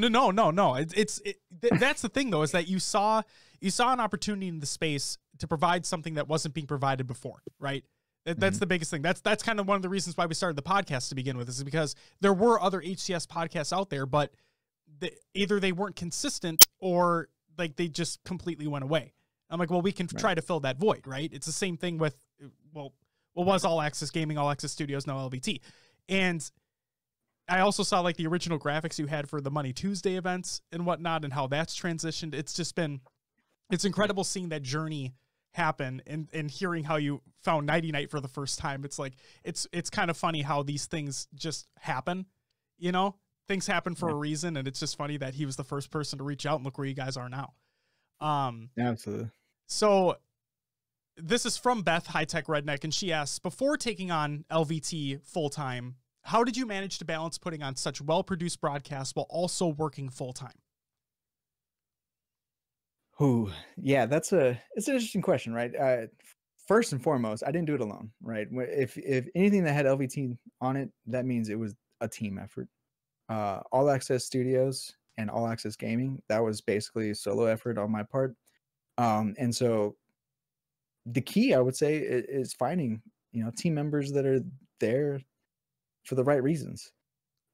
That's the thing though, is that you saw an opportunity in the space to provide something that wasn't being provided before, right? That's the biggest thing. That's kind of one of the reasons why we started the podcast to begin with, is because there were other HCS podcasts out there, but either they weren't consistent or like they just completely went away. I'm like, well, we can try to fill that void, right? It's the same thing with, what was All Access Gaming, All Access Studios, now LVT. And I also saw like the original graphics you had for the Money Tuesday events and whatnot, and how that's transitioned. It's incredible seeing that journey happen and hearing how you found Nighty Night for the first time. It's like, it's kind of funny how these things just happen, things happen for a reason. And it's just funny that he was the first person to reach out, and look where you guys are now. Absolutely. So this is from Beth, High Tech Redneck, and she asks, before taking on LVT full-time, how did you manage to balance putting on such well-produced broadcasts while also working full-time? Yeah, it's an interesting question, right? First and foremost, I didn't do it alone, right? If anything that had LVT on it, that means it was a team effort. All Access Studios and All Access Gaming, that was basically a solo effort on my part. And so the key, I would say, is finding, team members that are there for the right reasons.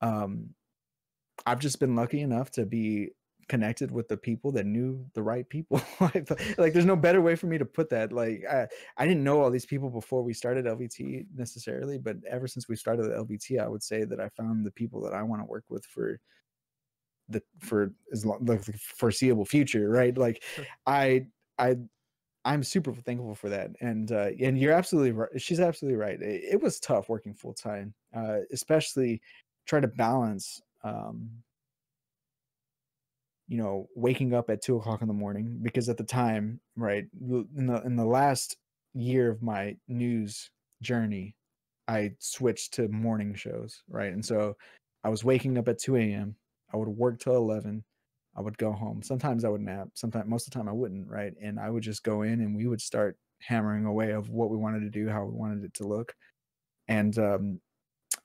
I've just been lucky enough to be connected with the people that knew the right people. Like there's no better way for me to put that. Like I didn't know all these people before we started LVT necessarily, but ever since we started LVT, I would say that I found the people that I want to work with for the foreseeable future, right? Like I'm super thankful for that. And you're absolutely right. She's absolutely right. It was tough working full time, especially trying to balance you know, waking up at 2 o'clock in the morning, because at the time, right, in the last year of my news journey, I switched to morning shows, right? And so I was waking up at 2 a.m. I would work till 11. I would go home. Sometimes I would nap. Sometimes, most of the time, I wouldn't, right? And I would just go in and we would start hammering away of what we wanted to do, how we wanted it to look. And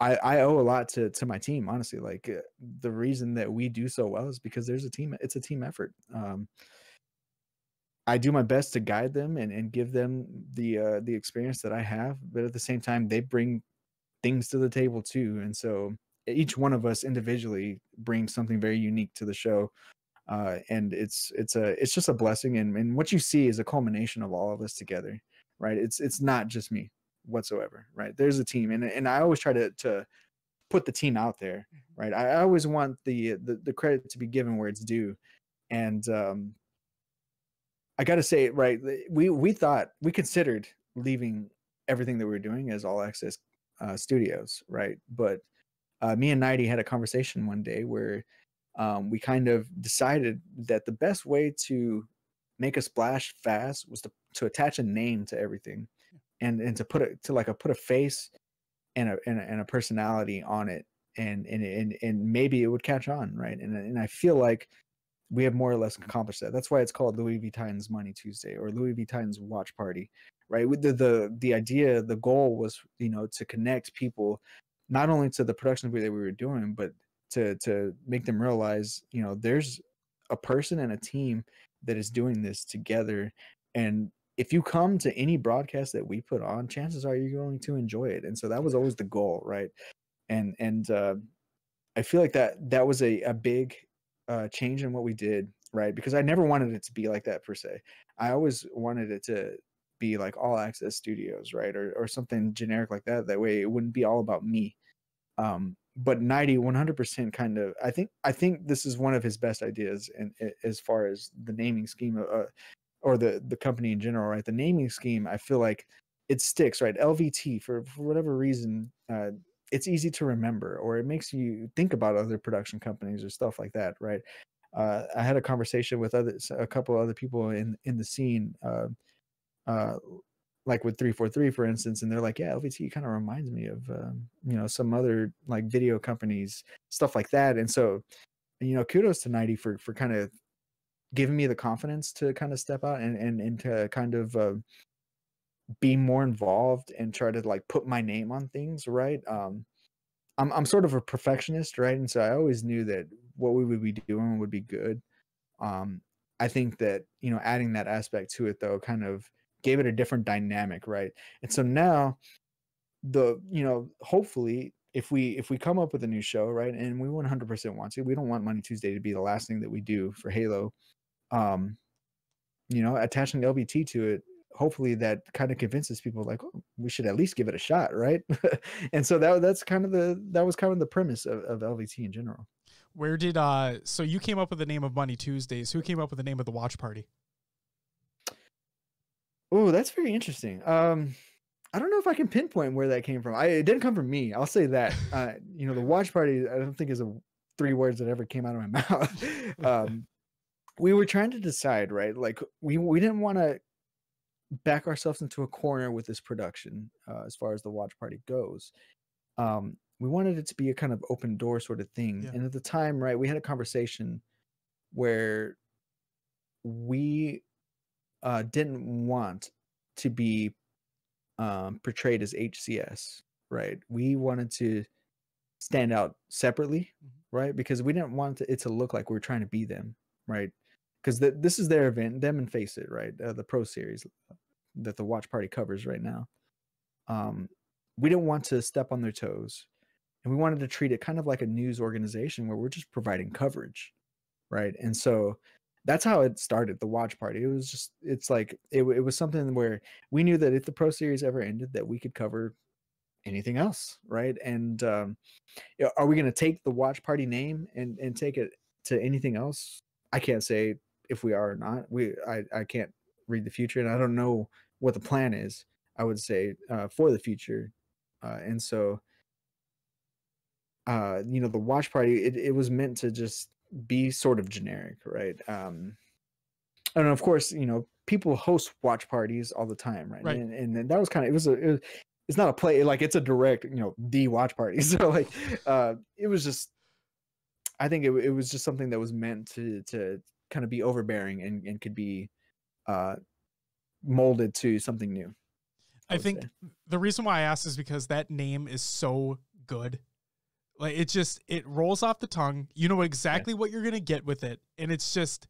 I owe a lot to my team, honestly. Like the reason that we do so well is because there's a team. It's a team effort. I do my best to guide them and give them the experience that I have, but at the same time, they bring things to the table too. And so each one of us individually brings something very unique to the show. And it's just a blessing. And what you see is a culmination of all of us together, right? It's not just me whatsoever, right? There's a team, and I always try to put the team out there, right? I always want the credit to be given where it's due. And I got to say, right, we considered leaving everything that we were doing as All Access Studios, right? But me and Nighty had a conversation one day where we kind of decided that the best way to make a splash fast was to attach a name to everything, and to put a face and a personality on it, and maybe it would catch on, right? And I feel like we have more or less accomplished that. That's why it's called LouisVTitan's Money Tuesday or LouisVTitan's Watch Party, right? With the idea, the goal was, you know, to connect people not only to the production that we were doing, but to make them realize, you know, there's a person and a team that is doing this together. And if you come to any broadcast that we put on, chances are you're going to enjoy it. And so that was always the goal, right? And I feel like that was a big change in what we did, right? Because I never wanted it to be like that per se. I always wanted it to be like All Access Studios, right? Or something generic like that. That way it wouldn't be all about me. But 100% kind of, I think this is one of his best ideas, and as far as the naming scheme, or the company in general, right? The naming scheme, I feel like it sticks, right? LVT, for whatever reason, it's easy to remember, or it makes you think about other production companies or stuff like that, right? I had a conversation with a couple other people in the scene, uh, like with 343, for instance, and they're like, yeah, LVT kind of reminds me of you know, some other like video companies, stuff like that. And so, you know, kudos to Nighty for kind of giving me the confidence to kind of step out and to kind of be more involved and try to like put my name on things, right? I'm sort of a perfectionist, right? And so I always knew that what we would be doing would be good. Um, I think that, you know, adding that aspect to it though kind of gave it a different dynamic, right? And so now you know, hopefully if we come up with a new show, right, and we 100% want to, we don't want Money Tuesday to be the last thing that we do for Halo. You know, attaching LVT to it, hopefully that kind of convinces people like, oh, we should at least give it a shot, right? And so that was kind of the premise of LVT in general. Where did so you came up with the name of Money Tuesdays? Who came up with the name of the watch party? Oh, that's very interesting. I don't know if I can pinpoint where that came from. It didn't come from me. I'll say that. You know, the watch party, I don't think is 3 words that ever came out of my mouth. We were trying to decide, right? Like we didn't want to back ourselves into a corner with this production, as far as the watch party goes. We wanted it to be a kind of open door sort of thing. Yeah. And at the time, right, we had a conversation where we didn't want to be portrayed as HCS, right? We wanted to stand out separately, right? Because we didn't want it to look like we were trying to be them, right? Because this is their event, them and Face It, right? The Pro Series that the watch party covers right now. We didn't want to step on their toes, and we wanted to treat it kind of like a news organization where we're just providing coverage, right? And so that's how it started, the watch party. It was just, it's like it was something where we knew that if the Pro Series ever ended, that we could cover anything else, right? And are we going to take the watch party name and take it to anything else? I can't say if we are or not. I can't read the future, and I don't know what the plan is, I would say, for the future. And so you know, the watch party, it was meant to just be sort of generic, right? And of course, people host watch parties all the time, right? Right. And that was kind of it's not a play, like it's a direct, the watch party. So like it was just, I think it was just something that was meant to kind of be overbearing and could be molded to something new. I think the reason why I asked is because that name is so good. Like it rolls off the tongue. You know exactly what you're going to get with it. And it just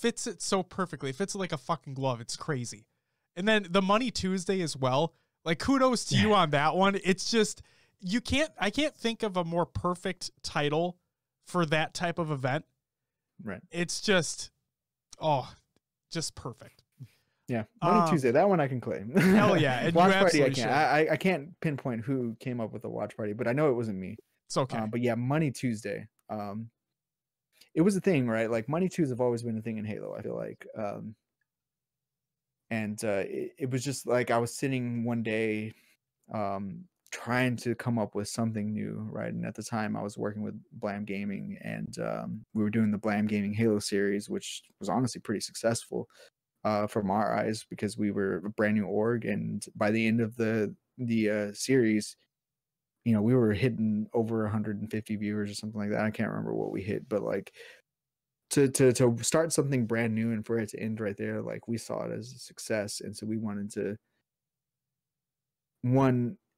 fits it so perfectly. It fits it like a fucking glove. It's crazy. And then the Money Tuesday as well. Like kudos to you on that one. It's just, I can't think of a more perfect title for that type of event. Right. It's just, just perfect. Yeah, Money Tuesday, that one I can claim. Hell yeah. And watch party, I can't. I can't pinpoint who came up with the watch party, but I know it wasn't me. It's okay. But yeah, Money Tuesday. It was a thing, right? Like Money Tuesdays have always been a thing in Halo, I feel like. It was just like I was sitting one day trying to come up with something new, right? And at the time I was working with Blam Gaming, and we were doing the Blam Gaming Halo series, which was honestly pretty successful. From our eyes, because we were a brand new org, and by the end of the series, we were hitting over 150 viewers or something like that. I can't remember what we hit, but like to start something brand new and for it to end right there, like we saw it as a success, and so we wanted to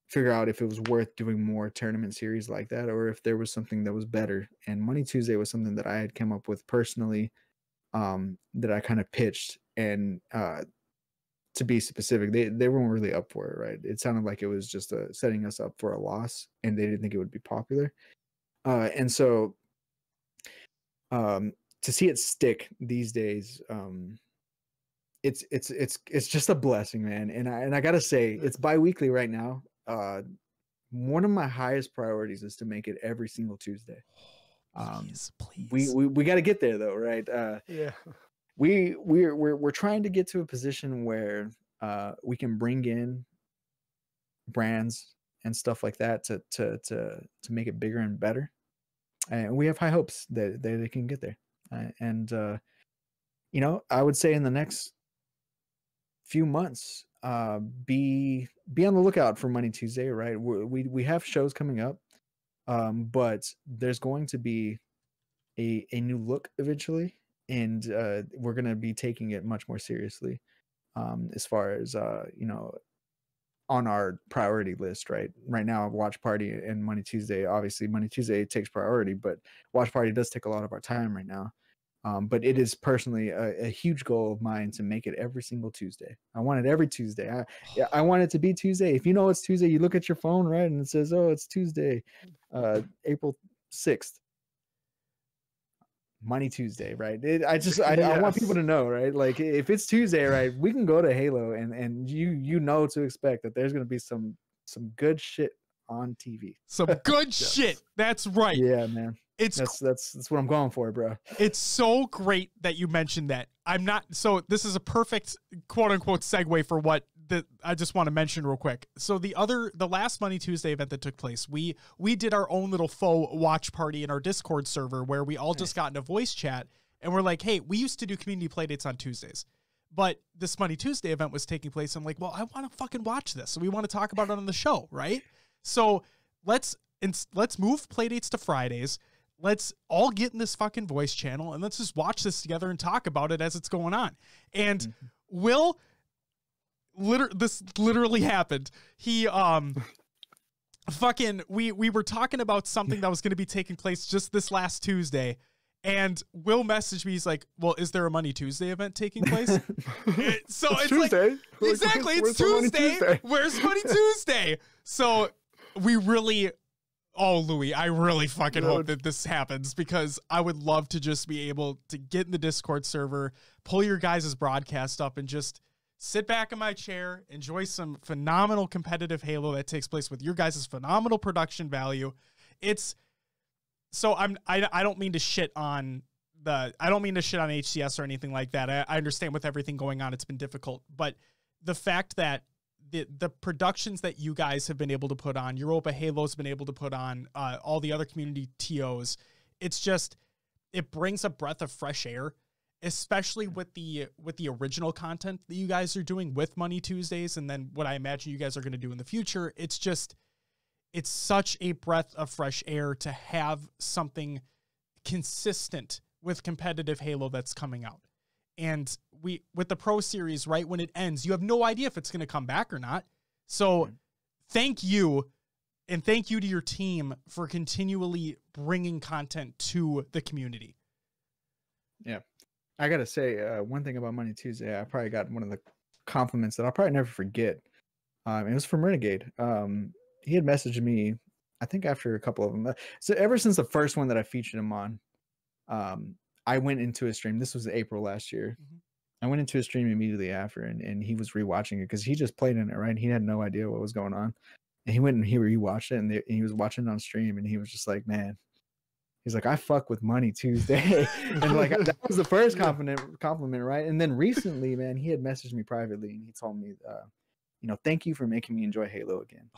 figure out if it was worth doing more tournament series like that, or if there was something that was better. And Money Tuesday was something that I had come up with personally, that I kind of pitched. And to be specific, they weren't really up for it, right? It sounded like it was just setting us up for a loss, and they didn't think it would be popular. And so to see it stick these days, it's just a blessing, man. And I gotta say, it's bi-weekly right now. One of my highest priorities is to make it every single Tuesday. Please. We got to get there though, right? Yeah. We're trying to get to a position where we can bring in brands and stuff like that to make it bigger and better, and we have high hopes that they can get there. I would say in the next few months, be on the lookout for Money Tuesday, right? We have shows coming up, but there's going to be a new look eventually. And we're going to be taking it much more seriously, as far as, on our priority list, right? Right now, Watch Party and Money Tuesday, obviously Money Tuesday takes priority, but Watch Party does take a lot of our time right now. But it is personally a huge goal of mine to make it every single Tuesday. I want it every Tuesday. I want it to be Tuesday. If you know it's Tuesday, you look at your phone, right? And it says, oh, it's Tuesday, April 6th. Money Tuesday, right? I want people to know, right? Like if it's Tuesday, right, we can go to Halo and you know to expect that there's gonna be some good shit on TV. Some good shit. That's right. Yeah, man. That's what I'm going for, bro. It's so great that you mentioned that. So this is a perfect quote unquote segue for what I just want to mention real quick. So the last Money Tuesday event that took place, we did our own little faux watch party in our Discord server where we all just got in a voice chat and we're like, hey, we used to do community playdates on Tuesdays, but this Money Tuesday event was taking place. I'm like, well, I want to fucking watch this. So we want to talk about it on the show, right? So let's move playdates to Fridays. Let's all get in this fucking voice channel and let's just watch this together and talk about it as it's going on. And this literally happened. He we were talking about something that was going to be taking place just this last Tuesday, and Will messaged me. He's like, well, is there a Money Tuesday event taking place? So it's Tuesday. Like, exactly, it's Tuesday. Where's Money Tuesday? So we really, Louis, I really fucking hope that this happens, because I would love to just be able to get in the Discord server, pull your guys' broadcast up, and just sit back in my chair, enjoy some phenomenal competitive Halo that takes place with your guys' phenomenal production value. It's so I don't mean to shit on HCS or anything like that. I understand with everything going on, it's been difficult, but the fact that the productions that you guys have been able to put on, Europa Halo's been able to put on, all the other community TOs, it's just, it brings a breath of fresh air, especially with the original content that you guys are doing with Money Tuesdays, and then what I imagine you guys are going to do in the future. It's such a breath of fresh air to have something consistent with competitive Halo that's coming out. And with the Pro Series, right, when it ends, you have no idea if it's going to come back or not. So thank you, and thank you to your team for continually bringing content to the community. Yeah. I got to say, one thing about Money Tuesday, I probably got one of the compliments that I'll probably never forget. It was from Renegade. He had messaged me, I think after a couple of them. So ever since the first one that I featured him on, I went into a stream. This was April last year. I went into a stream immediately after, and he was rewatching it because he just played in it, right? He had no idea what was going on. And he went and he rewatched it, and he was watching it on stream, and he was just like, man, he's like, I fuck with Money Tuesday. And like, that was the first compliment, right? And then recently, man, he had messaged me privately, and he told me, thank you for making me enjoy Halo again.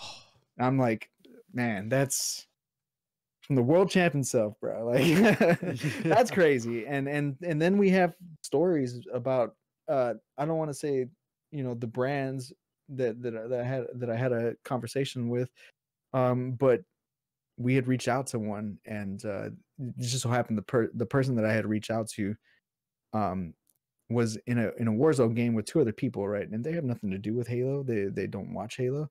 And I'm like, man, that's from the world champ himself, bro. Like, that's crazy. And then we have stories about, I don't want to say, the brands that I had a conversation with, but we had reached out to one, and it just so happened the person that I had reached out to was in a Warzone game with two other people, right? And they have nothing to do with Halo. They don't watch Halo.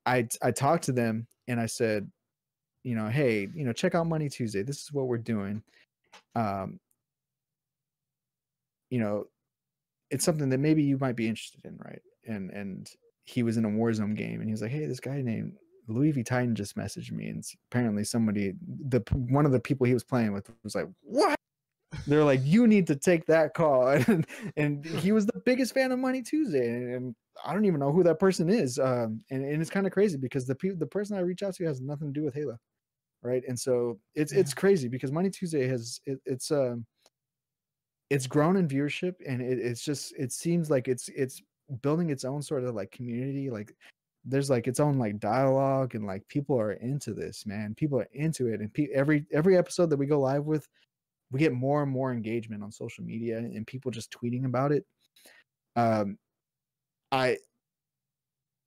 I talked to them and I said, hey, check out Money Tuesday. This is what we're doing. It's something that maybe you might be interested in, right? And he was in a Warzone game, and he was like, hey, this guy named LouisVTitan just messaged me, and apparently one of the people he was playing with was like, what? They're like, you need to take that call. And he was the biggest fan of Money Tuesday, and I don't even know who that person is. And it's kind of crazy because the person I reach out to has nothing to do with Halo, right? And so it's crazy because Money Tuesday it's grown in viewership, and it seems like it's building its own sort of like community. Like there's like its own like dialogue, and like people are into this, man. People are into it, and every episode that we go live with, we get more and more engagement on social media and people just tweeting about it.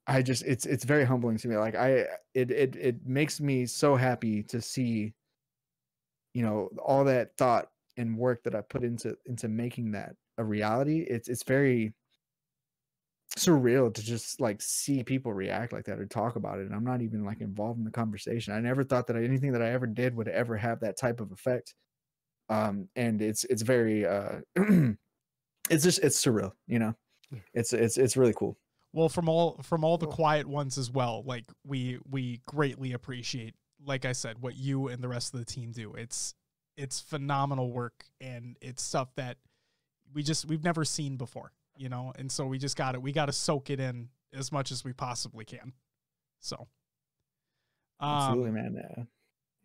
I just it's very humbling to me. Like it makes me so happy to see, all that thought and work that I put into making that a reality. It's very surreal to just like see people react like that or talk about it. And I'm not even like involved in the conversation. I never thought that anything that I ever did would ever have that type of effect. And it's very it's surreal, it's really cool. Well, from all the quiet ones as well, like we greatly appreciate, like I said, what you and the rest of the team do. It's phenomenal work, and it's stuff that we've never seen before, and so we got to soak it in as much as we possibly can. So absolutely, man.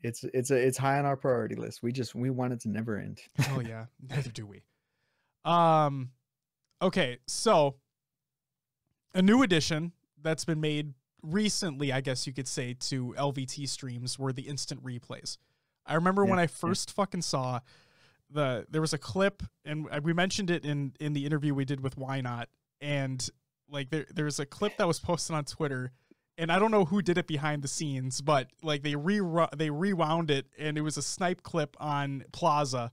It's high on our priority list. We want it to never end. Oh yeah, neither do we. Okay, so a new addition that's been made recently, I guess you could say, to LVT streams were the instant replays. I remember when I first fucking saw there was a clip, and we mentioned it in the interview we did with Why Not, and like there was a clip that was posted on Twitter. And I don't know who did it behind the scenes, but like they rewound it, and it was a snipe clip on Plaza,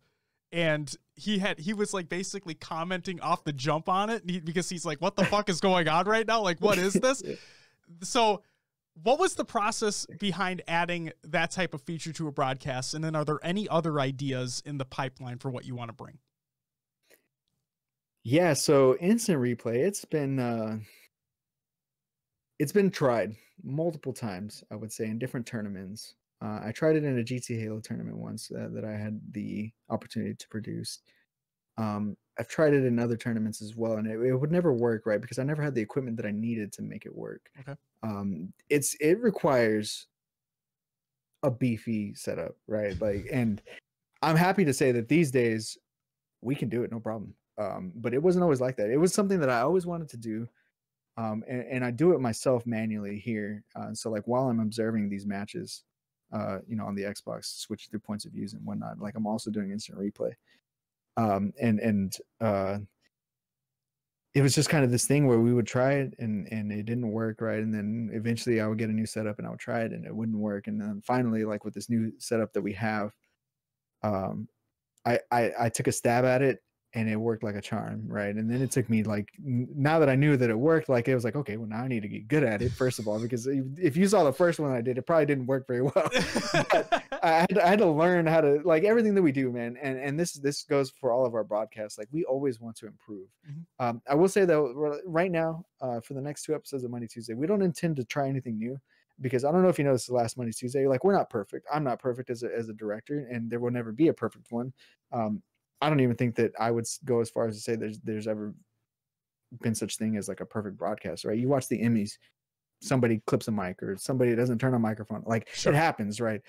and he was like basically commenting off the jump on it because he's like, what the fuck is going on right now? Like, what is this? So what was the process behind adding that type of feature to a broadcast? And then are there any other ideas in the pipeline for what you want to bring? Yeah. So instant replay, it's been tried multiple times, I would say, in different tournaments. I tried it in a GT Halo tournament once that I had the opportunity to produce. I've tried it in other tournaments as well, and it would never work, right? Because I never had the equipment that I needed to make it work. Okay. It requires a beefy setup, right? Like, and I'm happy to say that these days we can do it, no problem. But it wasn't always like that. It was something that I always wanted to do. And I do it myself manually here. So like while I'm observing these matches, on the Xbox, switching through points of views and whatnot. Like I'm also doing instant replay. It was just kind of this thing where we would try it and it didn't work, right? And then eventually I would get a new setup and I would try it and it wouldn't work. And then finally, like with this new setup that we have, I took a stab at it and it worked like a charm, right? And then it took me like, now that I knew that it worked, like it was like, okay, well now I need to get good at it first of all, because if you saw the first one I did, it probably didn't work very well. But I had to learn how to, like, everything that we do, man. And this goes for all of our broadcasts. Like we always want to improve. Mm-hmm. I will say that right now, for the next 2 episodes of Monday Tuesday, we don't intend to try anything new, because I don't know if you noticed the last Monday Tuesday, like we're not perfect. I'm not perfect as a director, and there will never be a perfect one. I don't even think that I would go as far as to say there's ever been such thing as like a perfect broadcast, right? You watch the Emmys, somebody clips a mic or somebody doesn't turn a microphone. Like Sure. It happens, right?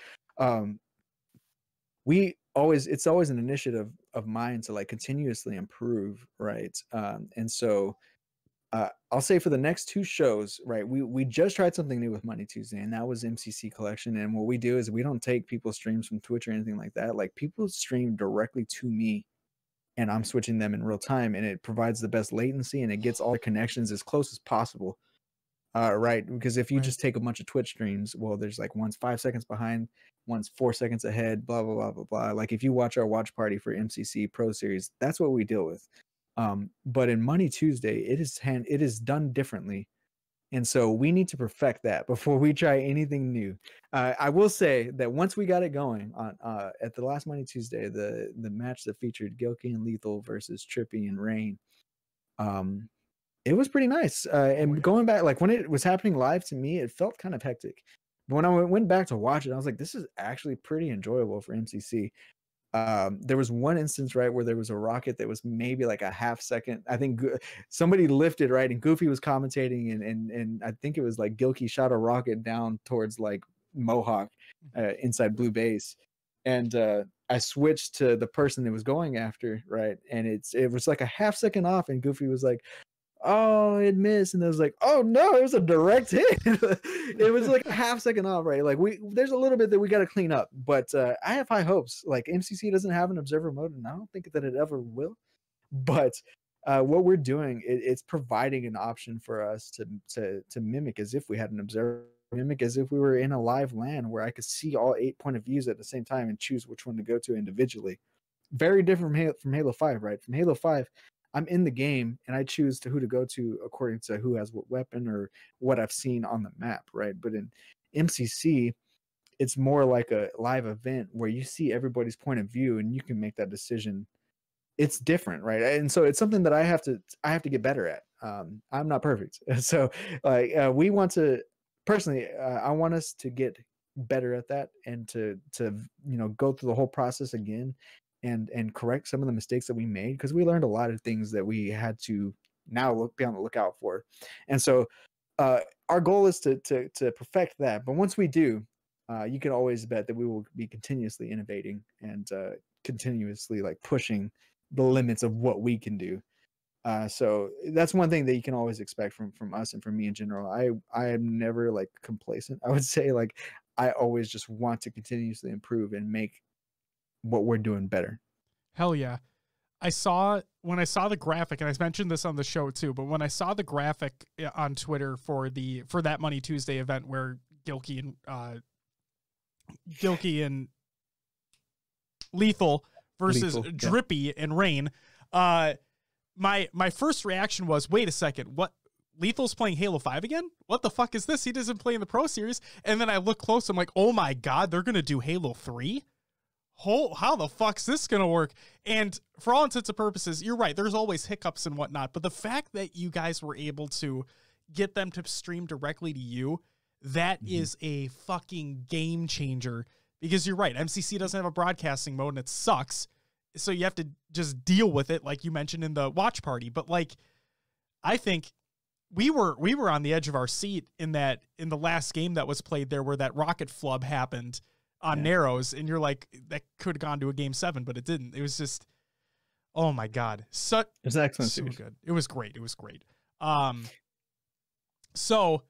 It's always an initiative of mine to like continuously improve, right? And so I'll say for the next 2 shows, right, we just tried something new with Monday Tuesday, and that was MCC Collection. And what we do is we don't take people's streams from Twitch or anything like that. Like people stream directly to me, and I'm switching them in real time, and it provides the best latency and it gets all the connections as close as possible. Right, because if you just take a bunch of Twitch streams, well, there's like one's 5 seconds behind, one's 4 seconds ahead, blah blah blah blah blah. Like if you watch our watch party for MCC Pro Series, that's what we deal with. But in Money Tuesday, it is done differently, and so we need to perfect that before we try anything new. I will say that once we got it going on at the last Money Tuesday, the match that featured Gilkey and Lethal versus Trippy and Rain, it was pretty nice. And going back, like when it was happening live to me, it felt kind of hectic. But when I went back to watch it, I was like, this is actually pretty enjoyable for MCC. There was one instance, right, where there was a rocket that was maybe like a half second. I think somebody lifted, right, and Goofy was commentating, and I think it was like Gilkey shot a rocket down towards like Mohawk inside Blue Base, and I switched to the person that was going after, right, and it was like a half second off, and Goofy was like, oh, it missed, and it was like, oh no, it was a direct hit. It was like a half second off, right? Like there's a little bit that we got to clean up, but I have high hopes. Like MCC doesn't have an observer mode, and I don't think that it ever will. But what we're doing, it's providing an option for us to mimic as if we had an observer, mimic as if we were in a live LAN where I could see all 8 point of views at the same time and choose which one to go to individually. Very different from Halo 5, right? From Halo 5. I'm in the game and I choose who to go to according to who has what weapon or what I've seen on the map, right? But in MCC, it's more like a live event where you see everybody's point of view and you can make that decision. It's different, right? And so it's something that I have to get better at. I'm not perfect, so like we want to personally. I want us to get better at that and to go through the whole process again. And correct some of the mistakes that we made, because we learned a lot of things that we had to now be on the lookout for. And so our goal is to perfect that. But once we do, you can always bet that we will be continuously innovating and continuously like pushing the limits of what we can do. So that's one thing that you can always expect from us and from me in general. I am never like complacent. I would say like I always just want to continuously improve and make what we're doing better. Hell yeah. When I saw the graphic, and I mentioned this on the show too, but when I saw the graphic on Twitter for that Money Tuesday event where Gilkey and Lethal versus Drippy and Rain, my first reaction was, wait a second, what? Lethal's playing Halo 5 again? What the fuck is this? He doesn't play in the Pro Series. And then I look close, I'm like, oh my God, they're going to do Halo 3? How the fuck's this going to work? And for all intents and purposes, you're right. There's always hiccups and whatnot. But the fact that you guys were able to get them to stream directly to you, that is a fucking game changer. Because you're right. MCC doesn't have a broadcasting mode and it sucks. So you have to just deal with it, like you mentioned in the watch party. But like, I think we were on the edge of our seat in the last game that was played there, where that rocket flub happened on Narrows, and you're like, that could have gone to a game 7, but it didn't. It was just, oh my God. It was excellent. So good. It was great. So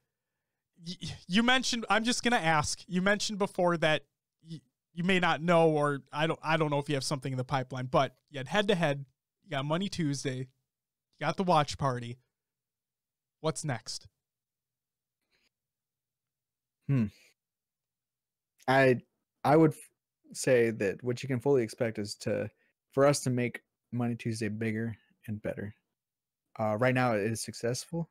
you mentioned, I'm just going to ask, you mentioned before that you may not know, or I don't know if you have something in the pipeline, but you had head to head, you got Money Tuesday, you got the watch party. What's next? I would say that what you can fully expect is for us to make Money Tuesday bigger and better. Right now it is successful.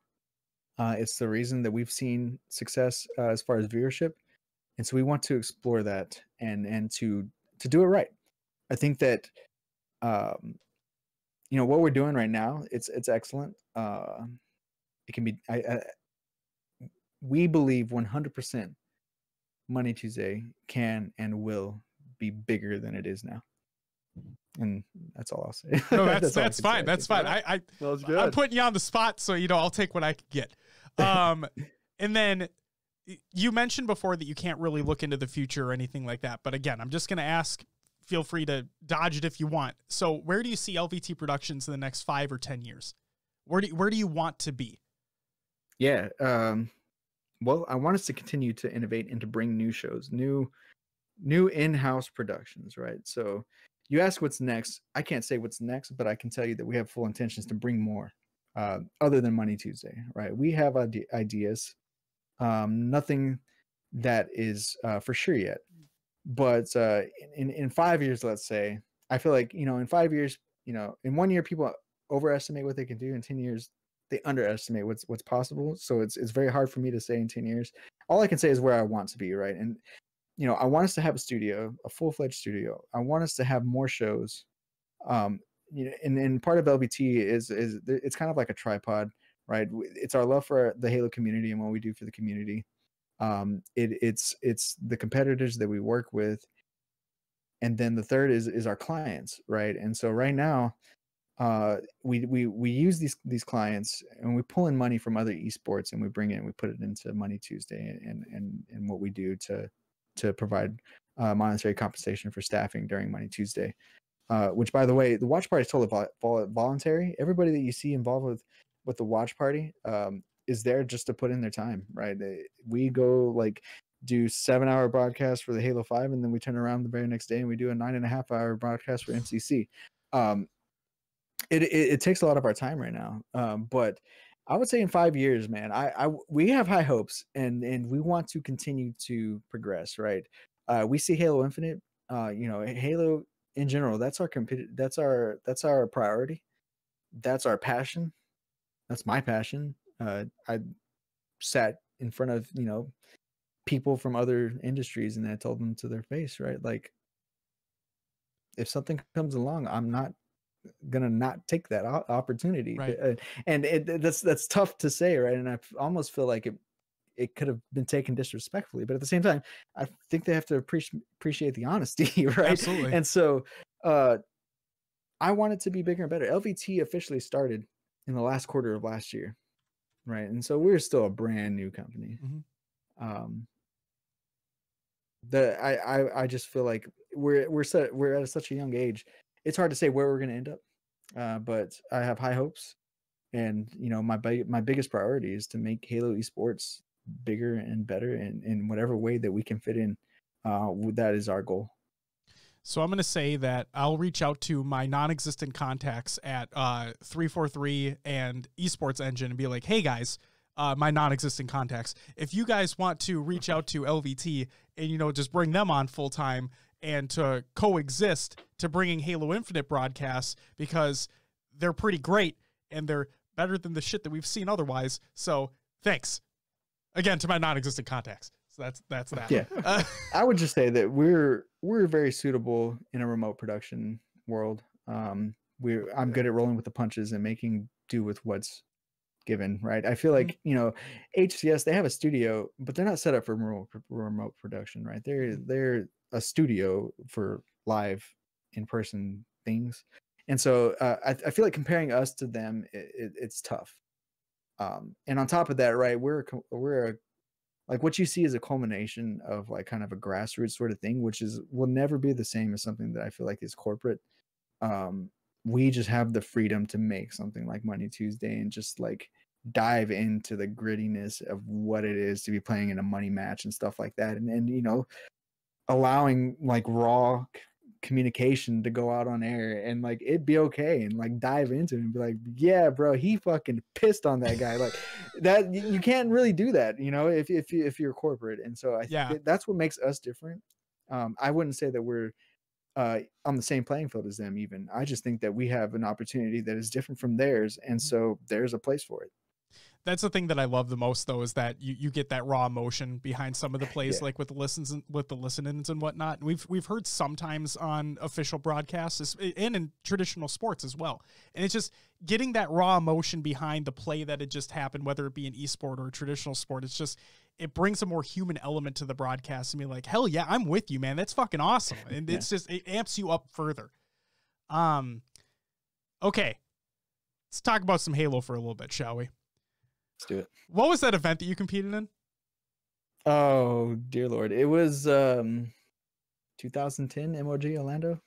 It's the reason that we've seen success as far as viewership. And so we want to explore that and to do it right. I think that, what we're doing right now, it's excellent. It can be, we believe 100% Money Tuesday can and will be bigger than it is now. And that's all I'll say. No, that's fine. That's fine. That was good. I'm putting you on the spot, so I'll take what I can get. And then you mentioned before that you can't really look into the future or anything like that. But again, I'm just going to ask. Feel free to dodge it if you want. So, where do you see LVT Productions in the next 5 or 10 years? Where do you want to be? Yeah. Well, I want us to continue to innovate and to bring new shows, new in-house productions, right? So you ask what's next. I can't say what's next, but I can tell you that we have full intentions to bring more, other than Money Tuesday, right? We have ideas, nothing that is for sure yet, but in 5 years, let's say, I feel like, in 5 years, in 1 year, people overestimate what they can do. In 10 years, they underestimate what's possible. So it's very hard for me to say in 10 years. All I can say is where I want to be, right? And I want us to have a studio, a full-fledged studio. I want us to have more shows. And part of LVT is it's kind of like a tripod, right? It's our love for the Halo community and what we do for the community. It's the competitors that we work with, and then the third is our clients, right? And so right now, we use these clients and we pull in money from other esports and we bring it and we put it into Money Tuesday and what we do to provide monetary compensation for staffing during Money Tuesday, which, by the way, the watch party is totally voluntary. Everybody that you see involved with the watch party is there just to put in their time, right? We go do 7-hour broadcast for the Halo 5, and then we turn around the very next day and we do a 9.5-hour broadcast for MCC. It takes a lot of our time right now, but I would say in 5 years, man, we have high hopes and we want to continue to progress, right? We see Halo Infinite, Halo in general. That's our priority. That's our passion. That's my passion. I sat in front of people from other industries and I told them to their face, right? Like, if something comes along, I'm not gonna not take that opportunity, right? And that's tough to say, right? And I almost feel like it could have been taken disrespectfully, but at the same time, I think they have to appreciate the honesty, right? Absolutely. And so I want it to be bigger and better. LVT officially started in the last quarter of last year, right? And so we're still a brand new company. Mm-hmm. I just feel like we're at such a young age. It's hard to say where we're going to end up, but I have high hopes, and my biggest priority is to make Halo esports bigger and better in whatever way that we can fit in. That is our goal. So I'm going to say that I'll reach out to my non-existent contacts at 343 and Esports Engine and be like, hey guys, my non-existent contacts, if you guys want to reach out to LVT and just bring them on full time and to coexist to bringing Halo Infinite broadcasts, because they're pretty great and they're better than the shit that we've seen otherwise. So thanks again to my non-existent contacts. So that's that. Yeah. I would just say that we're very suitable in a remote production world. I'm good at rolling with the punches and making do with what's given, right? I feel like, HCS, they have a studio, but they're not set up for remote production, right? They're a studio for live in-person things. And so I feel like comparing us to them, it's tough. And on top of that, right, we're like, what you see is a culmination of like kind of a grassroots sort of thing, which will never be the same as something that I feel like is corporate. We just have the freedom to make something like Money Tuesday and just like dive into the grittiness of what it is to be playing in a money match and stuff like that. And you know, allowing like raw communication to go out on air and like it'd be okay and like dive into it and be like, yeah, bro, he fucking pissed on that guy. Like that, you can't really do that, you know, if you're corporate. And so I think that's what makes us different. I wouldn't say that we're on the same playing field as them even. I just think that we have an opportunity that is different from theirs, and so there's a place for it. That's the thing that I love the most, though, is that you get that raw emotion behind some of the plays, like with the listen-ins and whatnot. We've heard sometimes on official broadcasts and in traditional sports as well. And it's just getting that raw emotion behind the play that had just happened, whether it be an esport or a traditional sport. It's just, it brings a more human element to the broadcast and be like, hell yeah, I'm with you, man. That's fucking awesome. And it's just, it amps you up further. Okay. Let's talk about some Halo for a little bit, shall we? Let's do it. What was that event that you competed in? Oh, dear Lord. It was 2010 MLG Orlando.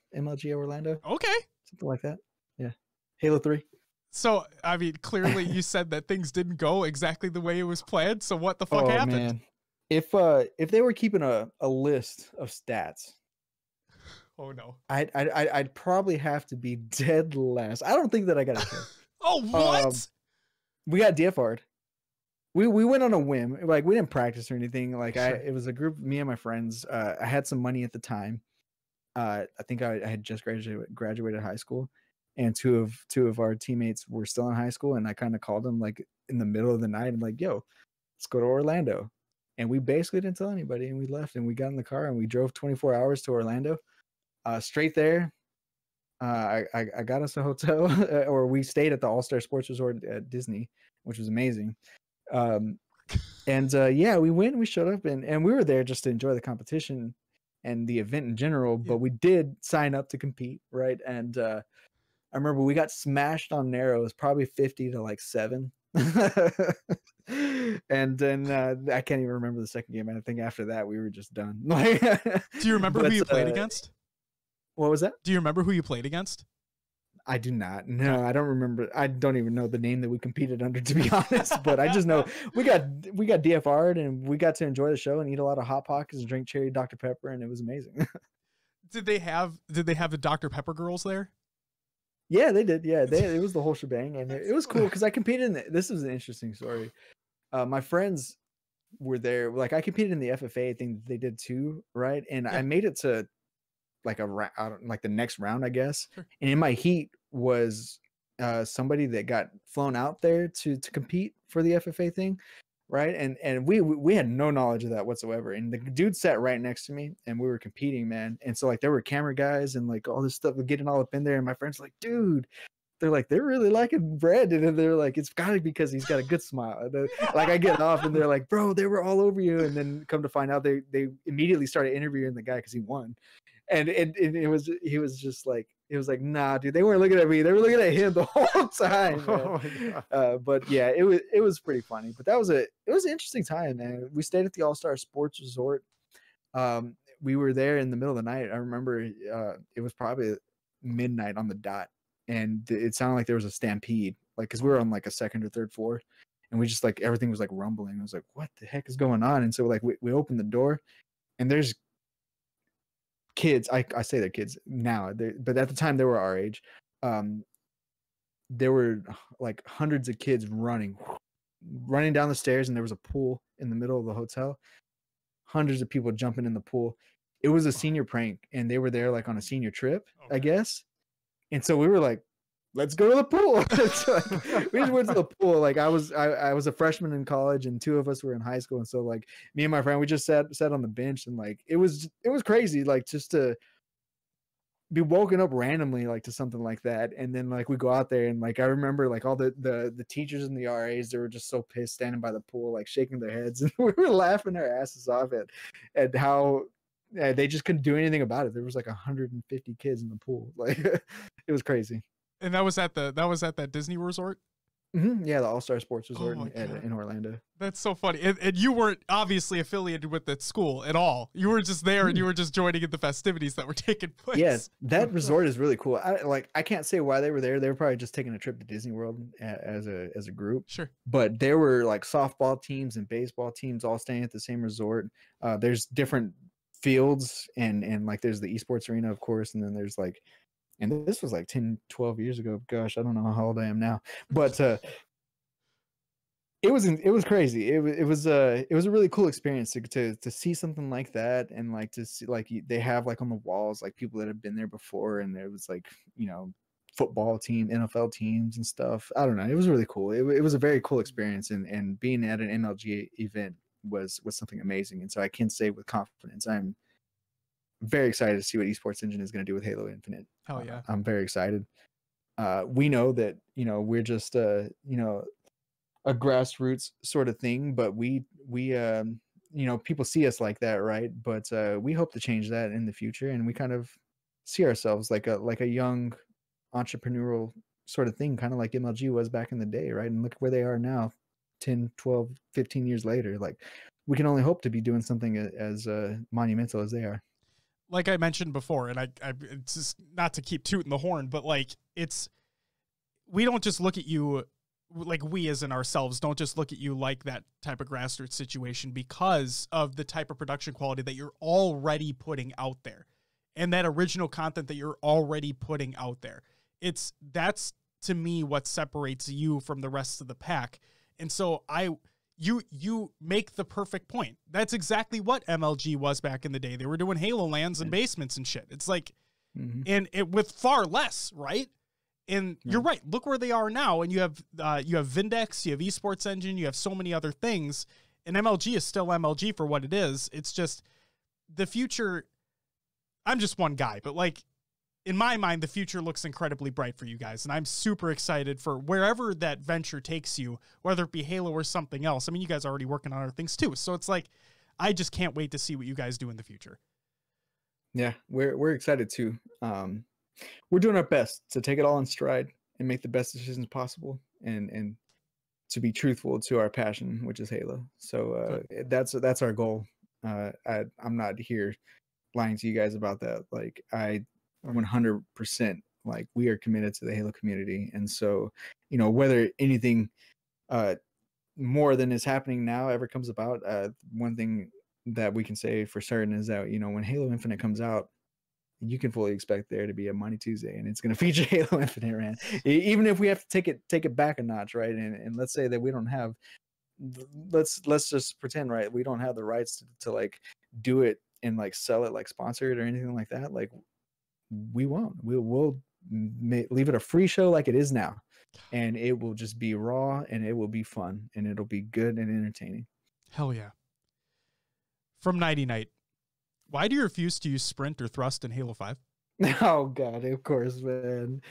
Okay. Something like that. Yeah. Halo 3. So, I mean, clearly you said that things didn't go exactly the way it was planned. So what the fuck happened? Man. If they were keeping a list of stats, oh no, I'd probably have to be dead last. I don't think that I got a kill. Oh, what? We got DFR'd. We went on a whim. Like, we didn't practice or anything. Like, it was a group, me and my friends. I had some money at the time. I think I had just graduated high school, and two of our teammates were still in high school, and I kind of called them like in the middle of the night. I'm like, yo, let's go to Orlando. And we basically didn't tell anybody, and we left, and we got in the car and we drove 24 hours to Orlando, straight there. I got us a hotel, or we stayed at the All-Star Sports Resort at Disney, which was amazing. Yeah, we went, we showed up, and we were there just to enjoy the competition and the event in general, but we did sign up to compete, right? And I remember we got smashed on narrows, probably 50-7. And then I can't even remember the second game. I think after that we were just done. Do you remember who you played against? What was that? Do you remember who you played against? I do not. No, I don't remember. I don't even know the name that we competed under, to be honest. But I just know we got DFR'd, and we got to enjoy the show and eat a lot of Hot Pockets and drink cherry Dr. Pepper, and it was amazing. Did they have the Dr. Pepper girls there? Yeah, they did. Yeah, it was the whole shebang, and it was cool because I competed in this is an interesting story. My friends were there. Like, I competed in the FFA thing that they did too, right? And I made it to like like the next round, I guess. Sure. And in my heat was somebody that got flown out there to compete for the FFA thing, right? And we had no knowledge of that whatsoever. And the dude sat right next to me, and we were competing, man. And so like there were camera guys and like all this stuff getting all up in there. And my friends like, dude, they're really liking Brandon, and they're like, it's gotta be because he's got a good smile. Like, I get off, and they're like, bro, they were all over you. And then come to find out, they immediately started interviewing the guy because he won. And he was just like, it was like, nah, dude, they weren't looking at me, they were looking at him the whole time. Oh my God. But yeah, it was pretty funny. But it was an interesting time, man. We stayed at the All-Star Sports Resort. We were there in the middle of the night. I remember it was probably midnight on the dot, and it sounded like there was a stampede, like, because we were on like a second or third floor, and we just like, everything was like rumbling. I was like, what the heck is going on? And so like we opened the door, and there's kids. I say they're kids now, but at the time they were our age. There were like hundreds of kids running down the stairs, and there was a pool in the middle of the hotel. Hundreds of people jumping in the pool. It was a senior prank, and they were there like on a senior trip, I guess. And so we were like, let's go to the pool. So, like, we just went to the pool. Like, I was a freshman in college, and two of us were in high school. And so like me and my friend, we just sat on the bench, and like it was crazy, like just to be woken up randomly like to something like that. And then like we go out there, and like I remember like all the teachers and the RAs, they were just so pissed standing by the pool, like shaking their heads, and we were laughing our asses off at how they just couldn't do anything about it. There was like 150 kids in the pool. Like, it was crazy. And that was at that Disney resort? Yeah, the All-Star Sports Oh Resort my God. in Orlando. That's so funny. And you weren't obviously affiliated with that school at all. You were just there and you were just joining in the festivities that were taking Yeah, place. that resort is really cool. I can't say why they were there. They were probably just taking a trip to Disney World as a group. Sure. But there were like softball teams and baseball teams all staying at the same resort. There's different fields and like there's the esports arena, of course, and then there's like, and this was like 10, 12 years ago. Gosh, I don't know how old I am now. But it was crazy. It was a really cool experience to see something like that, and like to see like they have like on the walls like people that have been there before, and there was like, you know, football team, NFL teams and stuff. I don't know. It was really cool. It was a very cool experience, and being at an MLG event was something amazing. And so I can say with confidence, I'm very excited to see what Esports Engine is going to do with Halo Infinite. Hell yeah. I'm very excited. We know that, you know, we're just you know, a grassroots sort of thing, but we you know, people see us like that, right? But we hope to change that in the future, and we kind of see ourselves like a young entrepreneurial sort of thing, kind of like MLG was back in the day, right? And look where they are now, 10, 12, 15 years later. Like, we can only hope to be doing something as monumental as they are. Like I mentioned before, and I it's just not to keep tooting the horn, but like we don't just look at you, like we as in ourselves don't just look at you like that type of grassroots situation because of the type of production quality that you're already putting out there and that original content that you're already putting out there. That's to me what separates you from the rest of the pack. And so you make the perfect point. That's exactly what MLG was back in the day. They were doing Halo lands and basements and shit. It's like, and it with far less, right? And you're right. Look where they are now. And you have Vindex, you have Esports Engine, you have so many other things. And MLG is still MLG for what it is. It's just the future. I'm just one guy, but like in my mind, the future looks incredibly bright for you guys. And I'm super excited for wherever that venture takes you, whether it be Halo or something else. I mean, you guys are already working on other things too. So it's like, I just can't wait to see what you guys do in the future. Yeah, we're excited too. We're doing our best to take it all in stride and make the best decisions possible, and to be truthful to our passion, which is Halo. So that's our goal. I'm not here lying to you guys about that. Like, I 100%, like, we are committed to the Halo community. And so, you know, whether anything more than is happening now ever comes about, one thing that we can say for certain is that, you know, when Halo Infinite comes out, you can fully expect there to be a Money Tuesday, and it's going to feature Halo Infinite, man. Even if we have to take it back a notch, right? And let's say that we don't have, let's just pretend, right, we don't have the rights to like do it and like sell it like sponsored or anything like that. Like, we won't. We'll leave it a free show like it is now, and it will just be raw, and it will be fun, and it'll be good and entertaining. Hell yeah. From Nighty Night, why do you refuse to use sprint or thrust in Halo 5? Oh God, of course, man.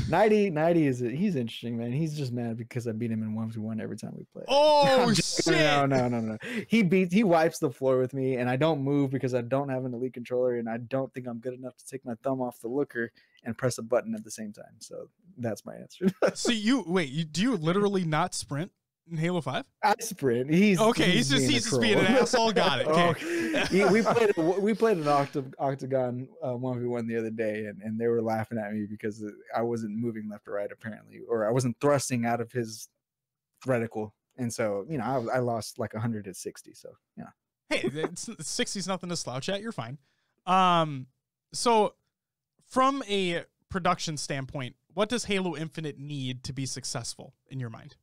90 he's interesting, man. He's just mad because I beat him in 1v1 every time we play. Oh shit! No. He wipes the floor with me, and I don't move because I don't have an elite controller, and I don't think I'm good enough to take my thumb off the looker and press a button at the same time. So that's my answer. So do you literally not sprint in Halo 5? I sprint. He's just being an asshole. Got it. Okay. we played an octagon 1v1 the other day, and they were laughing at me because I wasn't moving left or right, apparently, or I wasn't thrusting out of his reticle, and so, you know, I lost like 100 at 60. So yeah. Hey, 60 is nothing to slouch at. You're fine. So from a production standpoint, what does Halo Infinite need to be successful in your mind?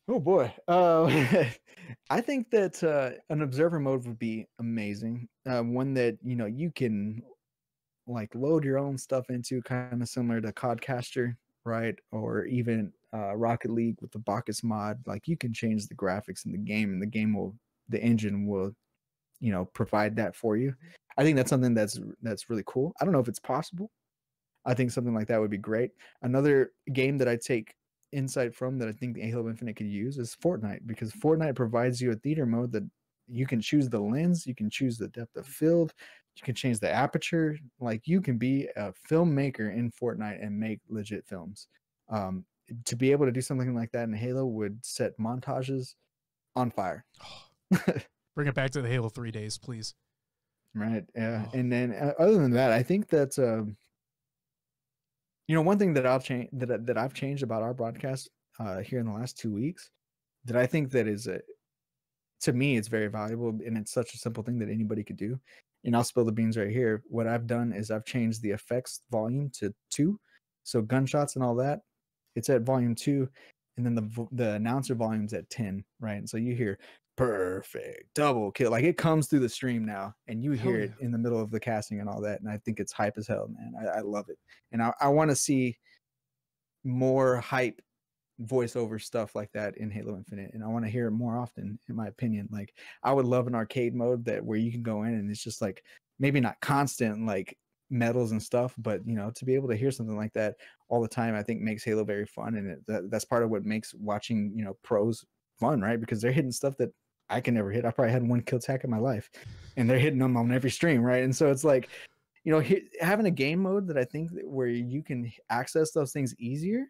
Oh boy. I think that an observer mode would be amazing. One that, you know, you can like load your own stuff into, kind of similar to Codcaster, right? Or even Rocket League with the Bacchus mod. Like, you can change the graphics in the game, and the engine will, you know, provide that for you. I think that's something that's really cool. I don't know if it's possible. I think something like that would be great. Another game that I take insight from that I think Halo Infinite could use is Fortnite, because Fortnite provides you a theater mode that you can choose the lens, you can choose the depth of field, you can change the aperture. Like, you can be a filmmaker in Fortnite and make legit films. to be able to do something like that in Halo would set montages on fire. Bring it back to the Halo 3 days, please. Right. Yeah. Oh. And then other than that, I think that one thing that I've changed about our broadcast here in the last 2 weeks that I think that is to me it's very valuable, and it's such a simple thing that anybody could do. And I'll spill the beans right here. What I've done is I've changed the effects volume to 2, so gunshots and all that, it's at volume 2, and then the announcer volume's at 10, right? And so you hear perfect double kill, like it comes through the stream now, and you hear it in the middle of the casting and all that. And I think it's hype as hell, man. I love it, and I want to see more hype voiceover stuff like that in Halo Infinite, and I want to hear it more often, in my opinion. Like, I would love an arcade mode that where you can go in and it's just like maybe not constant like medals and stuff, but to be able to hear something like that all the time, I think makes Halo very fun. And that's part of what makes watching pros fun, right? Because they're hitting stuff that I can never hit. I probably had one kill tech in my life, and they're hitting them on every stream, right? And so it's like, having a game mode that I think where you can access those things easier,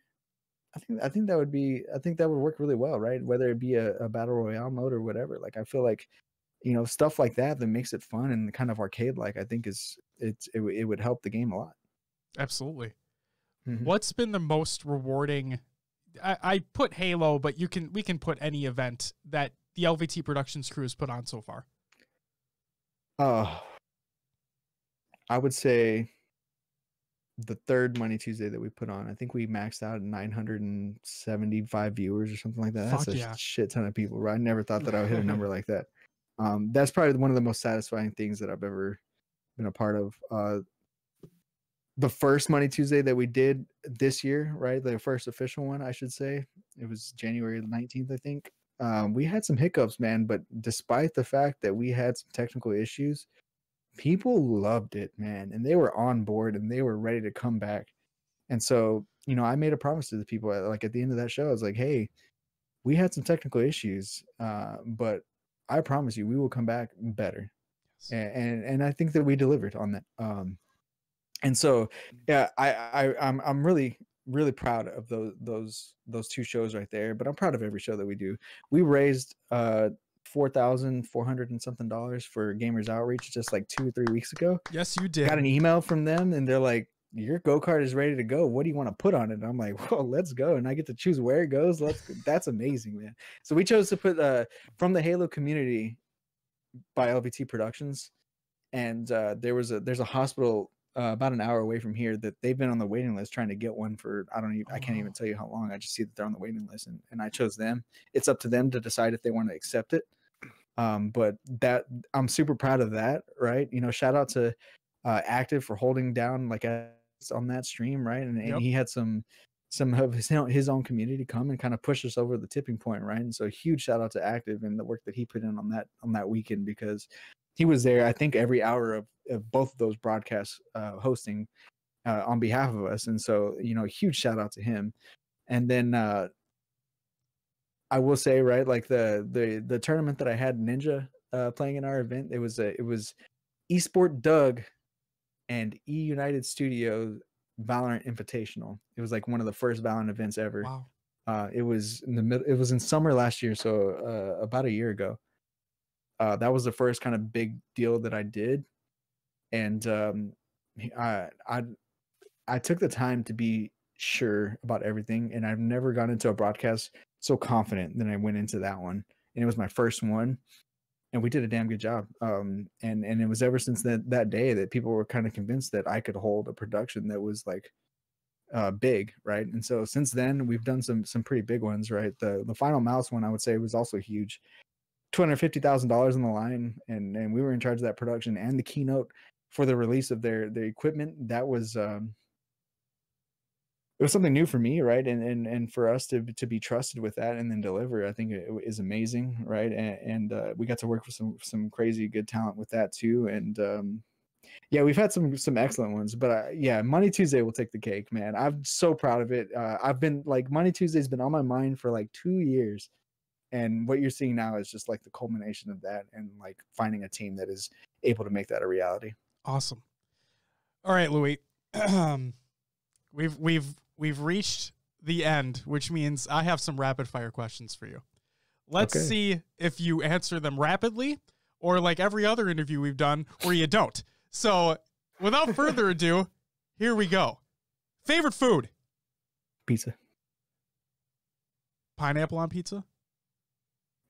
I think that would work really well, right? Whether it be a battle royale mode or whatever. Like, I feel like stuff like that makes it fun and kind of arcade like, I think it would help the game a lot. Absolutely. Mm-hmm. What's been the most rewarding? I put Halo, but we can put any event that the LVT Productions crew has put on so far. I would say the third Money Tuesday that we put on, I think we maxed out at 975 viewers or something like that. That's a shit ton of people, right? I never thought that I would hit a number like that. That's probably one of the most satisfying things that I've ever been a part of. The first Money Tuesday that we did this year, right? The first official one, I should say. It was January 19th, I think. We had some hiccups, man, but despite the fact that we had some technical issues, people loved it, man, and they were on board and they were ready to come back. And so, I made a promise to the people at the end of that show. I was like, hey, we had some technical issues, but I promise you we will come back better. Yes. And I think that we delivered on that. And so, yeah, I'm really, really proud of those 2 shows right there, but I'm proud of every show that we do. We raised $4,400 and something for Gamers Outreach just like 2 or 3 weeks ago. Yes, you did. Got an email from them and they're like, your go-kart is ready to go. What do you want to put on it? And I'm like, well, let's go. And I get to choose where it goes. That's amazing, man. So we chose to put From the Halo Community by LVT Productions. And there's a hospital about an hour away from here that they've been on the waiting list trying to get one for, I can't even tell you how long. I just see that they're on the waiting list, and I chose them. It's up to them to decide if they want to accept it. But that I'm super proud of that, right? Shout out to Active for holding down on that stream, right? And he had some of his own community come and kind of push us over the tipping point, right? And so huge shout out to Active and the work that he put in on that weekend, because he was there, I think, every hour of both of those broadcasts hosting on behalf of us. And so, huge shout out to him. And then I will say, right, like the tournament that I had Ninja playing in our event, it was Esport Doug and E United Studio Valorant Invitational. It was like one of the first Valorant events ever. Wow. It was in summer last year, so about a year ago. That was the first kind of big deal that I did, and I took the time to be sure about everything, and I've never gone into a broadcast so confident than I went into that one. And it was my first one, and we did a damn good job. And it was ever since that day that people were kind of convinced that I could hold a production that was like big, right? And so since then we've done some pretty big ones, right? The Final Mouse one, I would say, was also huge. $250,000 on the line, and we were in charge of that production and the keynote for the release of their equipment. That was it was something new for me, right? And for us to be trusted with that and then deliver, I think it is amazing, right? And we got to work with some crazy good talent with that too. And yeah, we've had some excellent ones, but yeah, Money Tuesday will take the cake, man. I'm so proud of it. I've been like, Money Tuesday's been on my mind for like 2 years. And what you're seeing now is just like the culmination of that, and like finding a team that is able to make that a reality. Awesome. All right, Louis. We've reached the end, which means I have some rapid fire questions for you. Let's see if you answer them rapidly or like every other interview we've done where you don't. So without further ado, here we go. Favorite food? Pizza. Pineapple on pizza?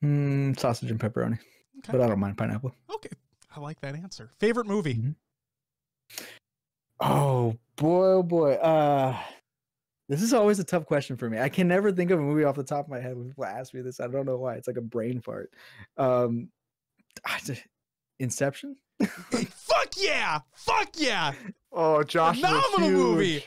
Sausage and pepperoni. Okay. But I don't mind pineapple. Okay. I like that answer. Favorite movie? Oh boy, oh boy. This is always a tough question for me. I can never think of a movie off the top of my head when people ask me this. I don't know why. It's like a brain fart. Inception? Fuck yeah! Fuck yeah! Oh, Josh, phenomenal movie.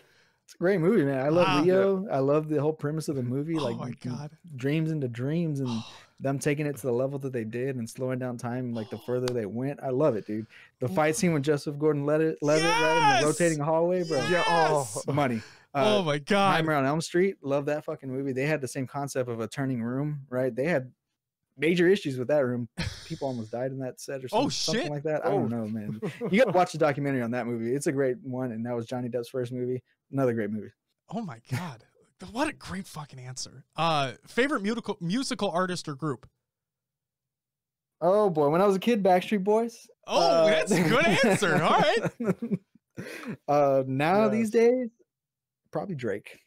It's a great movie, man. I love Leo. I love the whole premise of the movie. Oh like, my God. Dreams into dreams and them taking it to the level that they did and slowing down time like the further they went. I love it, dude. The fight scene with Joseph Gordon-Levitt right in the rotating hallway, bro. Yes! Yeah, money. Oh my God. Nightmare on Elm Street. Love that fucking movie. They had the same concept of a turning room, right? They had major issues with that room. People almost died in that set or something, something like that. I don't know, man. You got to watch the documentary on that movie. It's a great one. And that was Johnny Depp's first movie. Another great movie. Oh my God. What a great fucking answer. Favorite musical artist or group? Oh boy. When I was a kid, Backstreet Boys. Oh, that's a good answer. All right. Now these days, probably Drake.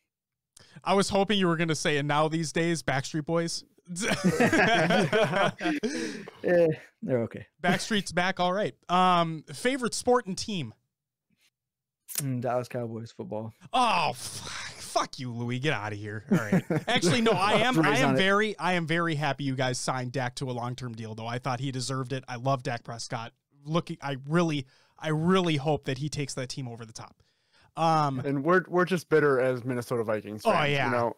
I was hoping you were going to say, and now these days, Backstreet Boys. Yeah, they're okay. Backstreet's back. All right. Favorite sport and team? Dallas Cowboys football. Oh, fuck you, Louis. Get out of here. All right. Actually, no, I am very happy you guys signed Dak to a long-term deal, though. I thought he deserved it. I love Dak Prescott. I really hope that he takes that team over the top. And we're just bitter as Minnesota Vikings fans. Oh yeah. You know?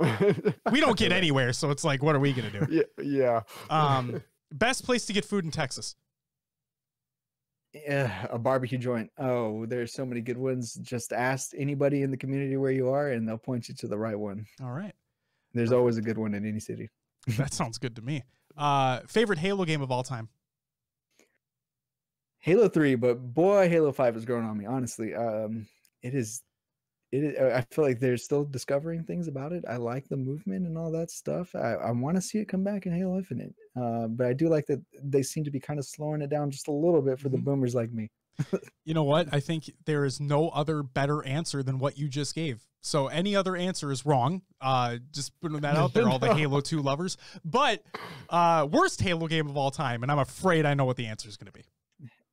We don't get anywhere, so it's like, what are we gonna do? Yeah. Best place to get food in Texas? Yeah, a barbecue joint. Oh, there's so many good ones. Just ask anybody in the community where you are, and they'll point you to the right one. All right. There's always a good one in any city. That sounds good to me. Favorite Halo game of all time? Halo 3, but boy, Halo 5 is growing on me. Honestly, it is. I feel like they're still discovering things about it. I like the movement and all that stuff. I want to see it come back in Halo Infinite. But I do like that they seem to be kind of slowing it down just a little bit for the boomers like me. You know what? I think there is no other better answer than what you just gave. So any other answer is wrong. Just putting that out there, all the Halo 2 lovers. But worst Halo game of all time, and I'm afraid I know what the answer is going to be.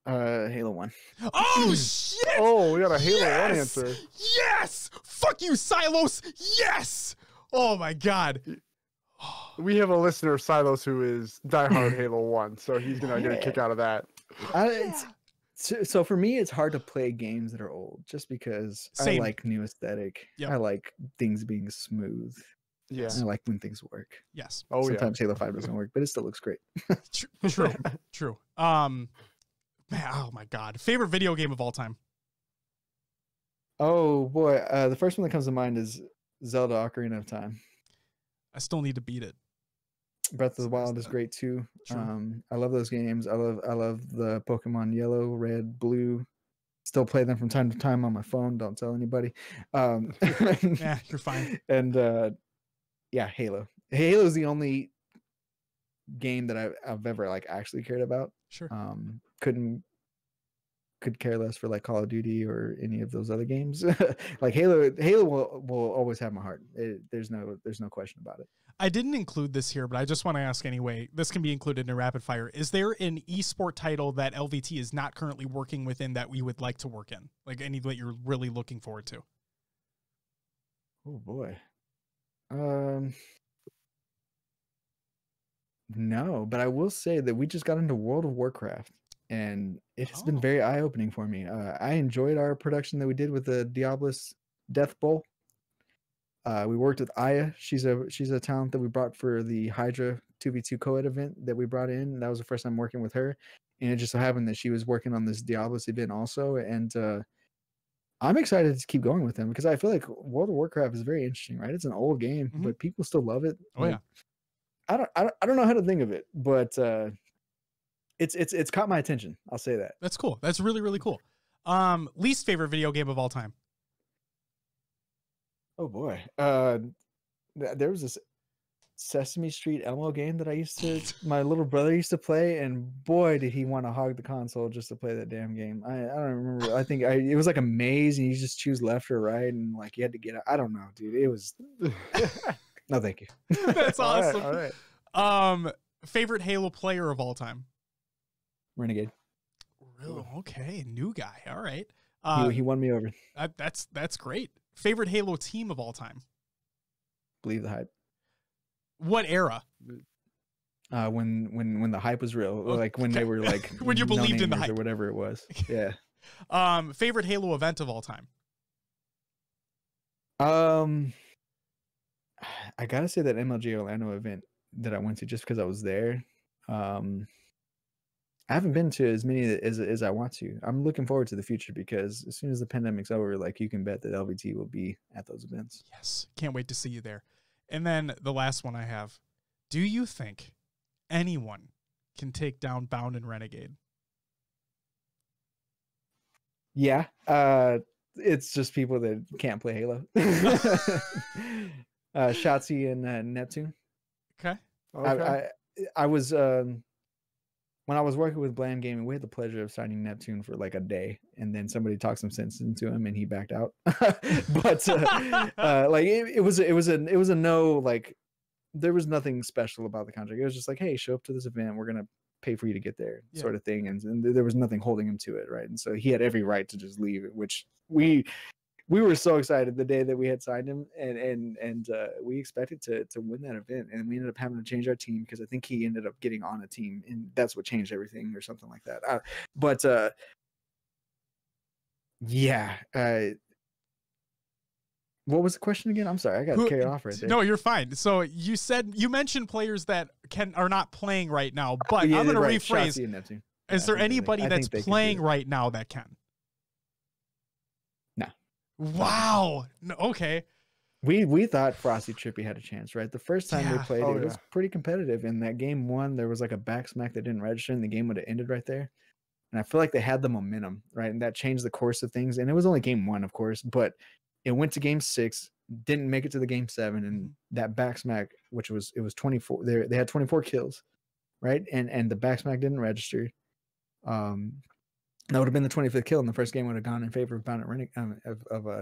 Halo 1. Oh shit! Oh, we got a Halo 1 answer. Yes! Fuck you, Silos! Yes! Oh my God. We have a listener, Silos, who is diehard Halo 1, so he's gonna get a kick out of that. So for me, it's hard to play games that are old, just because I like new aesthetic. Yep. I like things being smooth. Yeah. I like when things work. Yes. Oh, sometimes Halo 5 doesn't work, but it still looks great. True. Man, oh my God. Favorite video game of all time? Oh boy. The first one that comes to mind is Zelda Ocarina of Time. I still need to beat it. Breath of the Wild is great too. I love those games. I love the Pokemon Yellow, Red, Blue. Still play them from time to time on my phone. Don't tell anybody. Yeah, you're fine. And Halo. Halo is the only game that I've ever like actually cared about. Sure. Could care less for like Call of Duty or any of those other games. Like Halo will always have my heart. There's no question about it. I didn't include this here, but I just want to ask anyway. This can be included in rapid fire. Is there an esport title that LVT is not currently working within that we would like to work in? Like any that you're really looking forward to? Oh boy. No, but I will say that we just got into World of Warcraft, and it has been very eye-opening for me. I enjoyed our production that we did with the Diablos Death Bowl. We worked with Aya. She's a talent that we brought for the Hydra 2v2 co-ed event that we brought in. That was the first time working with her, and it just so happened that she was working on this Diablos event also. And I'm excited to keep going with them because I feel like World of Warcraft is very interesting, right? It's an old game, but people still love it. Oh yeah. I don't know how to think of it, but it's caught my attention. I'll say that. That's cool. That's really, really cool. Least favorite video game of all time? Oh boy. there was this Sesame Street Elmo game that my little brother used to play, and boy, did he want to hog the console just to play that damn game. I don't remember. I think it was like a maze, and you just choose left or right, and like you had to get out. I don't know, dude. It was no, thank you. That's awesome. All right. Favorite Halo player of all time? Renegade. Really? Okay, new guy. All right. He won me over. That's great. Favorite Halo team of all time? Believe the hype. What era? When the hype was real, like when they were like when you believed in the hype or whatever it was. Yeah. Favorite Halo event of all time? I gotta say that MLG Orlando event that I went to just because I was there. I haven't been to as many as I want to. I'm looking forward to the future because as soon as the pandemic's over, like you can bet that LVT will be at those events. Yes, can't wait to see you there. And then the last one I have. Do you think anyone can take down Bound and Renegade? Yeah. It's just people that can't play Halo. Shotzi and Neptune. Okay. I was when I was working with Blam Gaming, we had the pleasure of signing Neptune for like a day, and then somebody talked some sense into him, and he backed out. But like it was a no. Like there was nothing special about the contract. It was just like, hey, show up to this event. We're gonna pay for you to get there, sort of thing. And there was nothing holding him to it, right? And so he had every right to just leave, which we were so excited the day that we had signed him, and we expected to win that event, and we ended up having to change our team because I think he ended up getting on a team, and that's what changed everything or something like that. What was the question again? I'm sorry, I got carried off right there. No, you're fine. So you mentioned players that are not playing right now, but I'm going to rephrase. Is there anybody that's playing right now that can? No. Wow. No, okay. We thought Frosty Trippy had a chance, right? The first time they played, it was pretty competitive. In that game one, there was like a back smack that didn't register, and the game would have ended right there. And I feel like they had the momentum, right? And that changed the course of things. And it was only game one, of course, but it went to game 6, didn't make it to the game 7, and that back smack, which was 24. They had 24 kills, right? And the back smack didn't register. That would have been the 25th kill, and the first game would have gone in favor of Bound of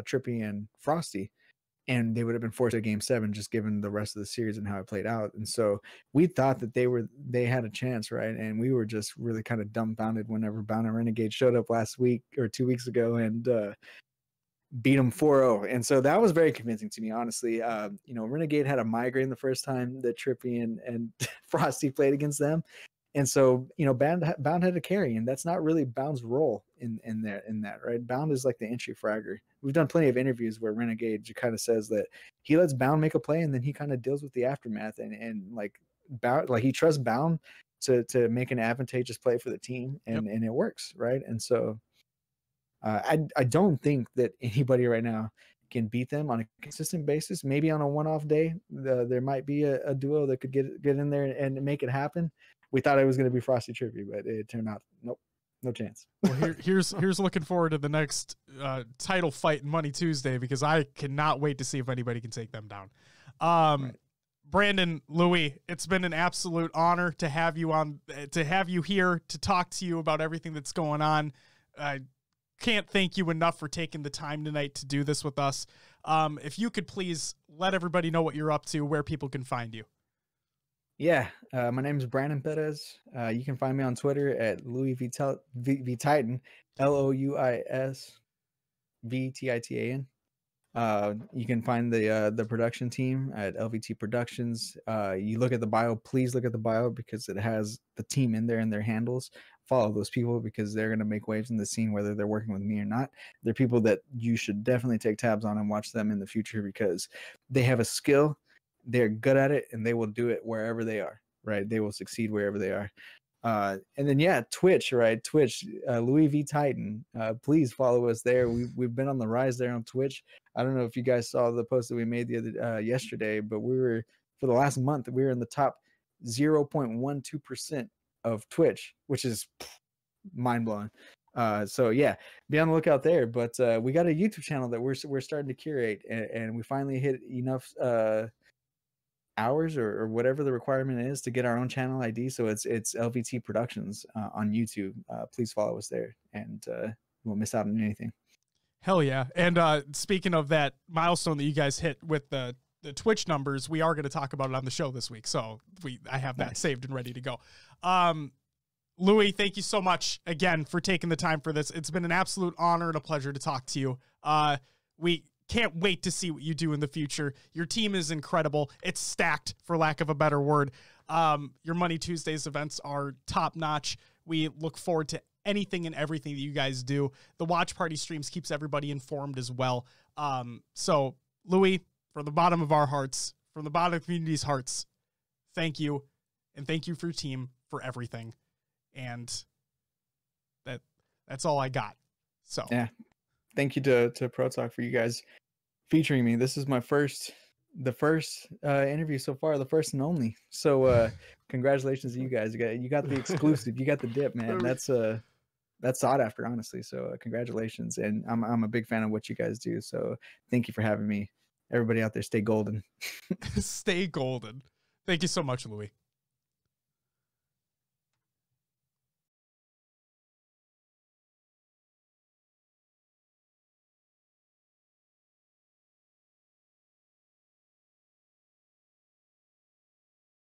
Trippy and Frosty, and they would have been forced to game 7, just given the rest of the series and how it played out. And so we thought that they had a chance, right? And we were just really kind of dumbfounded whenever Bound and Renegade showed up last week or 2 weeks ago and beat them 4-0. And so that was very convincing to me, honestly. Renegade had a migraine the first time that Trippy and Frosty played against them. And so, Bound had to carry, and that's not really Bound's role in that, right? Bound is like the entry fragger. We've done plenty of interviews where Renegade kind of says that he lets Bound make a play, and then he kind of deals with the aftermath, and like Bound, like he trusts Bound to make an advantageous play for the team, and it works, right? And so I don't think that anybody right now can beat them on a consistent basis. Maybe on a one-off day, there might be a duo that could get in there and make it happen. We thought it was going to be Frosty Trippy, but it turned out, nope, no chance. Well, here's looking forward to the next title fight in Money Tuesday, because I cannot wait to see if anybody can take them down. Right. Brandon, Louis, it's been an absolute honor to have you here to talk to you about everything that's going on. I can't thank you enough for taking the time tonight to do this with us. If you could please let everybody know what you're up to, where people can find you. Yeah, my name is Brandon Perez. You can find me on Twitter at LouisVTitan, LouisVTitan. You can find the production team at LVT Productions. You look at the bio, please look at the bio, because it has the team in there and their handles. Follow those people, because they're going to make waves in the scene, whether they're working with me or not. They're people that you should definitely take tabs on and watch them in the future, because they have a skill. They're good at it, and they will do it wherever they are, right? They will succeed wherever they are. And then, Twitch, right? Twitch, LouisVTitan. Please follow us there. We've been on the rise there on Twitch. I don't know if you guys saw the post that we made yesterday, but for the last month, we were in the top 0.12% of Twitch, which is mind-blowing. So be on the lookout there. But we got a YouTube channel that we're starting to curate, and we finally hit enough hours or whatever the requirement is to get our own channel ID. So it's LVT Productions on YouTube. Please follow us there, and you won't miss out on anything. Hell yeah. And speaking of that milestone that you guys hit with the Twitch numbers, we are going to talk about it on the show this week. So I have that saved and ready to go. Louis, thank you so much again for taking the time for this. It's been an absolute honor and a pleasure to talk to you. We can't wait to see what you do in the future. Your team is incredible. It's stacked, for lack of a better word. Your Money Tuesdays events are top notch. We look forward to anything and everything that you guys do. The watch party streams keeps everybody informed as well. So Louis, from the bottom of our hearts, from the bottom of the community's hearts, thank you. And thank you for your team for everything. And that's all I got. So yeah, thank you to Pro Talk for you guys featuring me. This is the first interview so far, the first and only. So congratulations to you guys. You got the exclusive. You got the dip, man. That's sought after, honestly. So congratulations, and I'm a big fan of what you guys do. So thank you for having me. Everybody out there, stay golden. Stay golden. Thank you so much, Louis.